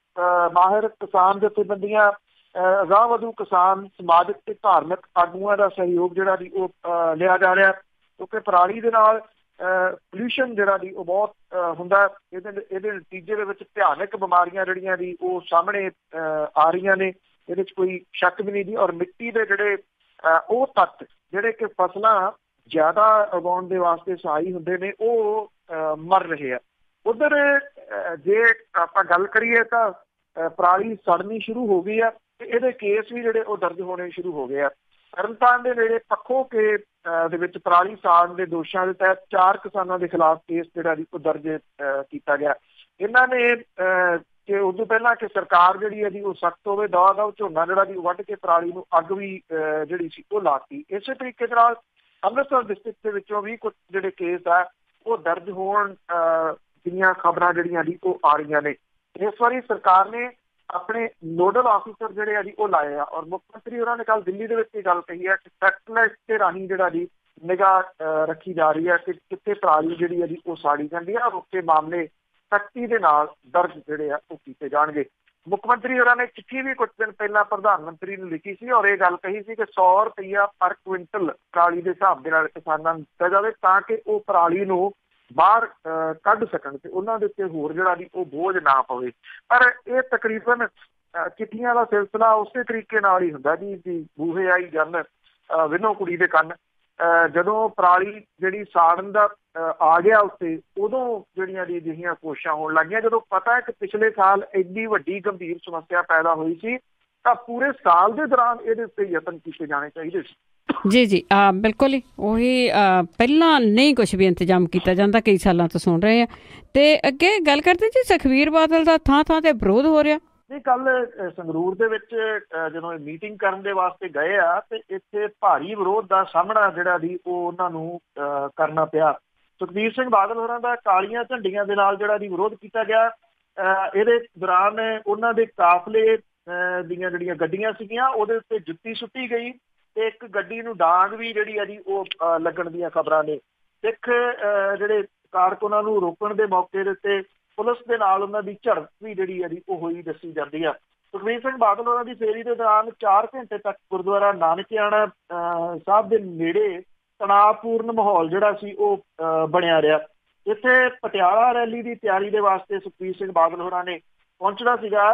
ਮਾਹਿਰ ਕਿਸਾਨ ਜਥੇਬੰਦੀਆਂ, ਅਗਾਂਹਵਧੂ ਕਿਸਾਨ, ਸਮਾਜਿਕ ਤੇ ਧਾਰਮਿਕ ਆਗੂਆਂ ਦਾ ਸਹਿਯੋਗ ਜਿਹੜਾ ਦੀ ਉਹ ਲਿਆ ਜਾ ਰਿਹਾ, ਕਿਉਂਕਿ ਪਰਾਲੀ ਦੇ ਨਾਲ ਪੋਲਿਊਸ਼ਨ ਜਿਹੜਾ ਦੀ ਉਹ ਬਹੁਤ ਹੁੰਦਾ। ਇਹਦੇ ਨਤੀਜੇ ਦੇ ਵਿੱਚ ਭਿਆਨਕ ਬਿਮਾਰੀਆਂ ਜਿਹੜੀਆਂ ਦੀ ਉਹ ਸਾਹਮਣੇ ਆ ਰਹੀਆਂ ਨੇ, ਇਹਦੇ 'ਚ ਕੋਈ ਸ਼ੱਕ ਵੀ ਨਹੀਂ ਜੀ। ਔਰ ਮਿੱਟੀ ਦੇ ਜਿਹੜੇ ਉਹ ਤੱਤ ਜਿਹੜੇ ਕਿ ਫਸਲਾਂ ਜ਼ਿਆਦਾ ਉਗਾਉਣ ਦੇ ਵਾਸਤੇ ਸਹਾਈ ਹੁੰਦੇ ਨੇ, ਉਹ ਮਰ ਰਹੇ ਆ। ਉਧਰ ਜੇ ਆਪਾਂ ਗੱਲ ਕਰੀਏ ਤਾਂ ਪਰਾਲੀ ਸੜਨੀ ਸ਼ੁਰੂ ਹੋ ਗਈ ਆ ਤੇ ਇਹਦੇ ਕੇਸ ਵੀ ਜਿਹੜੇ ਉਹ ਦਰਜ ਹੋਣੇ ਸ਼ੁਰੂ ਹੋ ਗਏ ਆ। ਤਰਨਤਾਰਨ ਦੇ ਨੇੜੇ ਪੱਖੋ ਕੇ ਦੇ ਵਿੱਚ ਪਰਾਲੀ ਸਾੜਨ ਦੇ ਦੋਸ਼ਾਂ ਦੇ ਤਹਿਤ 4 ਕਿਸਾਨਾਂ ਦੇ ਖਿਲਾਫ ਕੇਸ ਜਿਹੜਾ ਦੀ ਉਹ ਦਰਜ ਕੀਤਾ ਗਿਆ। ਇਹਨਾਂ ਨੇ ਕਿ ਉਦੋਂ ਪਹਿਲਾਂ ਕਿ ਸਰਕਾਰ ਜਿਹੜੀ ਹੈ ਜੀ ਉਹ ਸਖਤ ਹੋਵੇ, ਦਵਾ ਝੋਨਾ ਜਿਹੜਾ ਦੀ ਵੱਢ ਕੇ ਪਰਾਲੀ ਨੂੰ ਅੱਗ ਵੀ ਜਿਹੜੀ ਸੀ ਉਹ ਲਾਤੀ। ਇਸੇ ਤਰੀਕੇ ਦੇ ਨਾਲ ਅੰਮ੍ਰਿਤਸਰ ਡਿਸਟ੍ਰਿਕਟ ਦੇ ਵਿੱਚੋਂ ਵੀ ਕੁਝ ਜਿਹੜੇ ਕੇਸ ਆ ਉਹ ਦਰਜ ਹੋਣ ਦੀਆਂ ਖਬਰਾਂ ਜਿਹੜੀਆਂ ਦੀ ਉਹ ਆ ਰਹੀਆਂ ਨੇ। ਇਸ ਵਾਰੀ ਸਰਕਾਰ ਨੇ ਆਪਣੇ ਨੋਡਲ ਆਫਿਸਰ ਜਿਹੜੇ ਆ ਜੀ ਉਹ ਲਾਏ ਆ, ਔਰ ਮੁੱਖ ਮੰਤਰੀ ਉਹਨਾਂ ਨੇ ਕੱਲ੍ਹ ਦਿੱਲੀ ਦੇ ਵਿੱਚ ਇਹ ਗੱਲ ਕਹੀ ਹੈ ਕਿ ਸੈਟਲਾਈਟ ਦੇ ਰਾਹੀਂ ਜਿਹੜਾ ਜੀ ਨਿਗਾਹ ਰੱਖੀ ਜਾ ਰਹੀ ਹੈ ਕਿ ਕਿੱਥੇ ਪਰਾਲੀ ਜਿਹੜੀ ਹੈ ਜੀ ਉਹ ਸਾੜੀ ਜਾਂਦੀ ਹੈ, ਔਰ ਉੱਥੇ ਮਾਮਲੇ ਸਖਤੀ ਦੇ ਨਾਲ ਦਰਜ ਜਿਹੜੇ ਆ ਉਹ ਕੀਤੇ ਜਾਣਗੇ। ਮੁੱਖ ਮੰਤਰੀ ਉਹਨਾਂ ਨੇ ਚਿੱਠੀ ਵੀ ਕੁਝ ਦਿਨ ਪਹਿਲਾਂ ਪ੍ਰਧਾਨ ਮੰਤਰੀ ਨੂੰ ਲਿਖੀ ਸੀ ਔਰ ਇਹ ਗੱਲ ਕਹੀ ਸੀ ਕਿ 100 ਰੁਪਇਆ ਪਰ ਕੁਇੰਟਲ ਪਰਾਲੀ ਦੇ ਹਿਸਾਬ ਦੇ ਨਾਲ ਕਿਸਾਨਾਂ ਨੂੰ ਦਿੱਤਾ ਜਾਵੇ ਤਾਂ ਕਿ ਉਹ ਪਰਾਲੀ ਨੂੰ ਬਾਹਰ ਕੱਢ ਸਕਣ ਤੇ ਉਹਨਾਂ ਦੇ ਉੱਤੇ ਹੋਰ ਜਿਹੜਾ ਦੀ ਉਹ ਬੋਝ ਨਾ ਪਵੇ। ਪਰ ਇਹ ਤਕਰੀਬਨ ਚਿੱਠੀਆਂ ਦਾ ਸਿਲਸਿਲਾ ਉਸੇ ਤਰੀਕੇ ਨਾਲ ਹੀ ਹੁੰਦਾ ਜੀ ਬੂਹੇ ਆਈ ਜਨ ਵਿਨੋ ਕੁੜੀ ਦੇ ਕੰਨ। ਜਦੋਂ ਪਰਾਲੀ ਜਿਹੜੀ ਸਾੜਨ ਦਾ ਆ ਗਿਆ ਉੱਤੇ, ਉਦੋਂ ਜਿਹੜੀਆਂ ਦੀ ਅਜਿਹੀਆਂ ਕੋਸ਼ਿਸ਼ਾਂ ਹੋਣ ਲੱਗੀਆਂ। ਜਦੋਂ ਪਤਾ ਹੈ ਕਿ ਪਿਛਲੇ ਸਾਲ ਐਡੀ ਵੱਡੀ ਗੰਭੀਰ ਸਮੱਸਿਆ ਪੈਦਾ ਹੋਈ ਸੀ ਤਾਂ ਪੂਰੇ ਸਾਲ ਦੇ ਦੌਰਾਨ ਇਹਦੇ ਉੱਤੇ ਯਤਨ ਕੀਤੇ ਜਾਣੇ ਚਾਹੀਦੇ ਸੀ। ਜੀ ਬਿਲਕੁਲ ਹੀ ਉਹੀ ਪਹਿਲਾਂ ਨਹੀਂ ਕੁਛ ਵੀ ਇੰਤਜ਼ਾਮ ਕੀਤਾ ਜਾਂਦਾ, ਕਈ ਸਾਲਾਂ ਤੋਂ ਸੁਣ ਰਹੇ ਆ। ਤੇ ਅੱਗੇ ਗੱਲ ਕਰਦੇ ਜੀ ਸੁਖਬੀਰ ਬਾਦਲ ਦਾ ਥਾਂ ਤੇ ਵਿਰੋਧ ਹੋ ਰਿਹਾ। ਨਹੀਂ, ਕੱਲ ਸੰਗਰੂਰ ਦੇ ਵਿੱਚ ਜਦੋਂ ਇਹ ਮੀਟਿੰਗ ਕਰਨ ਦੇ ਵਾਸਤੇ ਗਏ ਆ ਤੇ ਇੱਥੇ ਭਾਰੀ ਵਿਰੋਧ ਦਾ ਸਾਹਮਣਾ ਜਿਹੜਾ ਦੀ ਉਹ ਉਹਨਾਂ ਨੂੰ ਕਰਨਾ ਪਿਆ। ਸੁਖਬੀਰ ਸਿੰਘ ਬਾਦਲ ਹੋਰਾਂ ਦਾ ਕਾਲੀਆਂ ਝੰਡੀਆਂ ਦੇ ਨਾਲ ਜਿਹੜਾ ਦੀ ਵਿਰੋਧ ਕੀਤਾ ਗਿਆ। ਇਹਦੇ ਦੌਰਾਨ ਉਹਨਾਂ ਦੇ ਕਾਫਲੇ ਦੀਆਂ ਜਿਹੜੀਆਂ ਗੱਡੀਆਂ ਸੀਗੀਆਂ ਉਹਦੇ ਉੱਤੇ ਜੁੱਤੀ ਸੁੱਟੀ ਗਈ ਤੇ ਇੱਕ ਗੱਡੀ ਨੂੰ ਡਾਂਗ ਵੀ ਜਿਹੜੀ ਆ ਜੀ ਉਹ ਲੱਗਣ ਦੀਆਂ ਖਬਰਾਂ ਨੇ। ਸਿੱਖ ਜਿਹੜੇ ਕਾਰਕੁਨਾਂ ਨੂੰ ਰੋਕਣ ਦੇ ਮੌਕੇ ਦੇ ਉੱਤੇ ਪੁਲਿਸ ਦੇ ਨਾਲ ਉਹਨਾਂ ਦੀ ਝੜਪ ਵੀ ਜਿਹੜੀ ਆ ਜੀ ਉਹ ਹੋਈ ਦੱਸੀ ਜਾਂਦੀ ਆ। ਸੁਖਬੀਰ ਸਿੰਘ ਬਾਦਲ ਉਹਨਾਂ ਦੀ ਫੇਰੀ ਦੇ ਦੌਰਾਨ 4 ਘੰਟੇ ਤੱਕ ਗੁਰਦੁਆਰਾ ਨਾਨਕਿਆਣਾ ਸਾਹਿਬ ਦੇ ਨੇੜੇ ਤਣਾਅਪੂਰਨ ਮਾਹੌਲ ਜਿਹੜਾ ਸੀ ਉਹ ਬਣਿਆ ਰਿਹਾ। ਇੱਥੇ ਪਟਿਆਲਾ ਰੈਲੀ ਦੀ ਤਿਆਰੀ ਦੇ ਵਾਸਤੇ ਸੁਖਬੀਰ ਸਿੰਘ ਬਾਦਲ ਹੋਰਾਂ ਨੇ ਪਹੁੰਚਣਾ ਸੀਗਾ।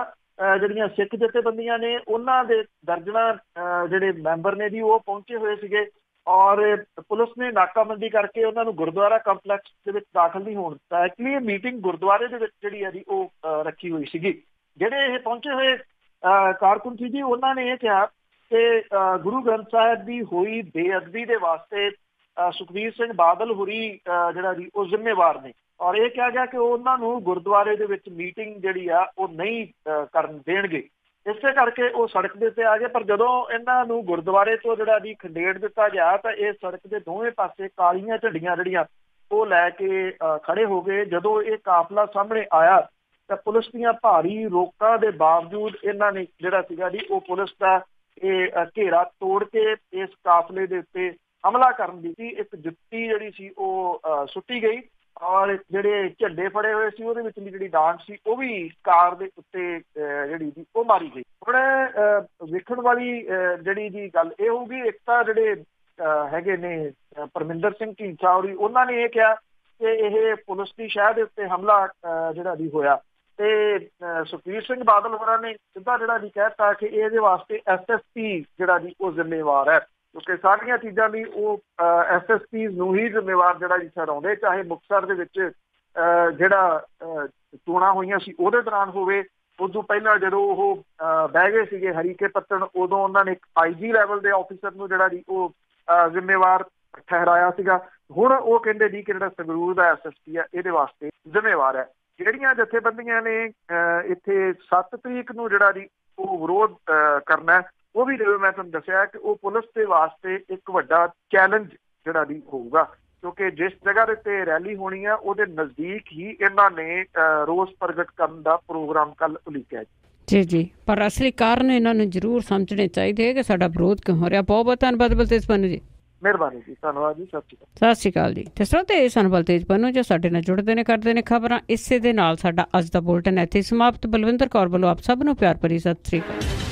ਜਿਹੜੀਆਂ ਸਿੱਖ ਜਥੇਬੰਦੀਆਂ ਨੇ ਉਹਨਾਂ ਦੇ ਦਰਜਨਾਂ ਜਿਹੜੇ ਮੈਂਬਰ ਨੇ ਜੀ ਉਹ ਪਹੁੰਚੇ ਹੋਏ ਸੀਗੇ ਔਰ ਪੁਲਿਸ ਨੇ ਨਾਕਾਬੰਦੀ ਕਰਕੇ ਉਹਨਾਂ ਨੂੰ ਗੁਰਦੁਆਰਾ ਕੰਪਲੈਕਸ ਦੇ ਵਿੱਚ ਦਾਖਲ ਨਹੀਂ ਹੋਣ ਦਿੱਤਾ। ਐਕਚੁਅਲੀ ਇਹ ਮੀਟਿੰਗ ਗੁਰਦੁਆਰੇ ਦੇ ਵਿੱਚ ਜਿਹੜੀ ਹੈ ਜੀ ਉਹ ਰੱਖੀ ਹੋਈ ਸੀਗੀ। ਜਿਹੜੇ ਇਹ ਪਹੁੰਚੇ ਹੋਏ ਕਾਰਕੁਨ ਸੀ ਜੀ ਉਹਨਾਂ ਨੇ ਇਹ ਕਿਹਾ ਕਿ ਗੁਰੂ ਗ੍ਰੰਥ ਸਾਹਿਬ ਦੀ ਹੋਈ ਬੇਅਦਬੀ ਦੇ ਵਾਸਤੇ ਸੁਖਬੀਰ ਸਿੰਘ ਬਾਦਲ ਹੋਰੀ ਜਿਹੜਾ ਜੀ ਉਹ ਜ਼ਿੰਮੇਵਾਰ ਨੇ ਔਰ ਇਹ ਕਿਹਾ ਗਿਆ ਕਿ ਉਹਨਾਂ ਨੂੰ ਗੁਰਦੁਆਰੇ ਦੇ ਵਿੱਚ ਮੀਟਿੰਗ ਜਿਹੜੀ ਆ ਉਹ ਨਹੀਂ ਕਰਨ ਦੇਣਗੇ। ਇਸੇ ਕਰਕੇ ਉਹ ਸੜਕ ਦੇ ਉੱਤੇ ਆ ਗਏ। ਪਰ ਜਦੋਂ ਇਹਨਾਂ ਨੂੰ ਗੁਰਦੁਆਰੇ ਤੋਂ ਜਿਹੜਾ ਜੀ ਖੰਡੇੜ ਦਿੱਤਾ ਗਿਆ ਤਾਂ ਇਹ ਸੜਕ ਦੇ ਦੋਵੇਂ ਪਾਸੇ ਕਾਲੀਆਂ ਝੰਡੀਆਂ ਜਿਹੜੀਆਂ ਉਹ ਲੈ ਕੇ ਖੜੇ ਹੋ ਗਏ। ਜਦੋਂ ਇਹ ਕਾਫਲਾ ਸਾਹਮਣੇ ਆਇਆ ਤਾਂ ਪੁਲਿਸ ਦੀਆਂ ਭਾਰੀ ਰੋਕਾਂ ਦੇ ਬਾਵਜੂਦ ਇਹਨਾਂ ਨੇ ਜਿਹੜਾ ਸੀਗਾ ਜੀ ਉਹ ਪੁਲਿਸ ਦਾ ਇਹ ਘੇਰਾ ਤੋੜ ਕੇ ਇਸ ਕਾਫਲੇ ਦੇ ਉੱਤੇ ਹਮਲਾ ਕਰਨ ਦੀ ਸੀ। ਇੱਕ ਜੁੱਤੀ ਜਿਹੜੀ ਸੀ ਉਹ ਸੁੱਟੀ ਗਈ ਔਰ ਜਿਹੜੇ ਝੰਡੇ ਫੜੇ ਹੋਏ ਸੀ ਉਹਦੇ ਵਿੱਚ ਜਿਹੜੀ ਡਾਂਗ ਸੀ ਉਹ ਵੀ ਕਾਰ ਦੇ ਉੱਤੇ ਜਿਹੜੀ ਜੀ ਉਹ ਮਾਰੀ ਗਈ। ਹੁਣ ਵੇਖਣ ਵਾਲੀ ਜਿਹੜੀ ਜੀ ਗੱਲ ਇਹ ਹੋਊਗੀ, ਇੱਕ ਤਾਂ ਜਿਹੜੇ ਹੈਗੇ ਨੇ ਪਰਮਿੰਦਰ ਸਿੰਘ ਢੀਂਡਸਾ ਹੋਰੀ ਉਹਨਾਂ ਨੇ ਇਹ ਕਿਹਾ ਕਿ ਇਹ ਪੁਲਿਸ ਦੀ ਸ਼ਹਿ ਦੇ ਉੱਤੇ ਹਮਲਾ ਜਿਹੜਾ ਵੀ ਹੋਇਆ ਤੇ ਸੁਖਬੀਰ ਸਿੰਘ ਬਾਦਲ ਹੋਰਾਂ ਨੇ ਸਿੱਧਾ ਜਿਹੜਾ ਜੀ ਕਹਿਤਾ ਕਿ ਇਹਦੇ ਵਾਸਤੇ SSP ਜਿਹੜਾ ਜੀ ਉਹ ਜ਼ਿੰਮੇਵਾਰ ਹੈ, ਕਿਉਂਕਿ ਸਾਰੀਆਂ ਚੀਜ਼ਾਂ ਲਈ ਉਹ SSP ਨੂੰ ਹੀ ਜ਼ਿੰਮੇਵਾਰ ਜਿਹੜਾ ਜੀ ਠਹਿਰਾਉਂਦੇ, ਚਾਹੇ ਮੁਕਤਸਰ ਦੇ ਵਿੱਚ ਜਿਹੜਾ ਚੋਣਾਂ ਹੋਈਆਂ ਸੀ ਉਹਦੇ ਦੌਰਾਨ ਹੋਵੇ ਉਦੋਂ ਪਹਿਲਾਂ ਜਦੋਂ ਉਹ ਬਹਿ ਗਏ ਸੀਗੇ ਹਰੀਕੇ ਪੱਤਣ, ਉਦੋਂ ਉਹਨਾਂ ਨੇ ਇੱਕ IG ਲੈਵਲ ਦੇ ਆਫਿਸਰ ਨੂੰ ਜਿਹੜਾ ਜੀ ਉਹ ਜ਼ਿੰਮੇਵਾਰ ਠਹਿਰਾਇਆ ਸੀਗਾ। ਹੁਣ ਉਹ ਕਹਿੰਦੇ ਜੀ ਕਿ ਜਿਹੜਾ ਸੰਗਰੂਰ ਦਾ SSP ਆ ਇਹਦੇ ਵਾਸਤੇ ਜ਼ਿੰਮੇਵਾਰ ਹੈ। ਜਿਹੜੀਆਂ ਜਥੇਬੰਦੀਆਂ ਨੇ ਇੱਥੇ 7 ਤਰੀਕ ਨੂੰ ਜਿਹੜਾ ਜੀ ਉਹ ਵਿਰੋਧ ਕਰਨਾ, ਉਹ ਵੀ ਜਿਵੇਂ ਮੈਂ ਤੁਹਾਨੂੰ ਦੱਸਿਆ ਕਿ ਉਹ ਪੁਲਿਸ ਦੇ ਵਾਸਤੇ ਇੱਕ ਵੱਡਾ ਚੈਲੰਜ ਜਿਹੜਾ ਜੀ ਹੋਊਗਾ, ਕਿਉਂਕਿ ਜਿਸ ਜਗ੍ਹਾ ਦੇ ਉੱਤੇ ਰੈਲੀ ਹੋਣੀ ਆ ਉਹਦੇ ਨਜ਼ਦੀਕ ਹੀ ਇਹਨਾਂ ਨੇ ਰੋਸ ਪ੍ਰਗਟ ਕਰਨ ਦਾ ਪ੍ਰੋਗਰਾਮ ਕੱਲ੍ਹ ਉਲੀਕਿਆ ਜੀ। ਜੀ, ਪਰ ਅਸਲੀ ਕਾਰਨ ਇਹਨਾਂ ਨੂੰ ਜ਼ਰੂਰ ਸਮਝਣੇ ਚਾਹੀਦੇ ਕਿ ਸਾਡਾ ਵਿਰੋਧ ਕਿਉਂ ਹੋ ਰਿਹਾ। ਬਹੁਤ ਬਹੁਤ ਧੰਨਵਾਦ ਬਲਤੇਜ ਪੰਨੂ ਜੀ। ਮਿਹਰਬਾਨੀ ਜੀ, ਧੰਨਵਾਦ ਜੀ, ਸਤਿ ਸ਼੍ਰੀ ਸਤਿ ਅਕਾਲ। ਸ਼੍ਰੀ ਅਕਾਲ ਜੀ। ਤੇ ਸਰੋਤੇ ਸਨ ਬਲਤੇਜ ਪੰਨੂ ਜੋ ਸਾਡੇ ਨਾਲ ਜੁੜਦੇ ਨੇ, ਕਰਦੇ ਨੇ ਖਬਰਾਂ। ਇਸੇ ਦੇ ਨਾਲ ਸਾਡਾ ਅੱਜ ਦਾ ਬੁਲਟਨ ਇੱਥੇ ਸਮਾਪਤ। ਬਲਵਿੰਦਰ ਕੌਰ ਵੱਲੋਂ ਆਪ ਸਭ ਨੂੰ ਪਿਆਰ ਭਰੀ ਸਤਿ ਸ਼੍ਰੀ ਅਕਾਲ।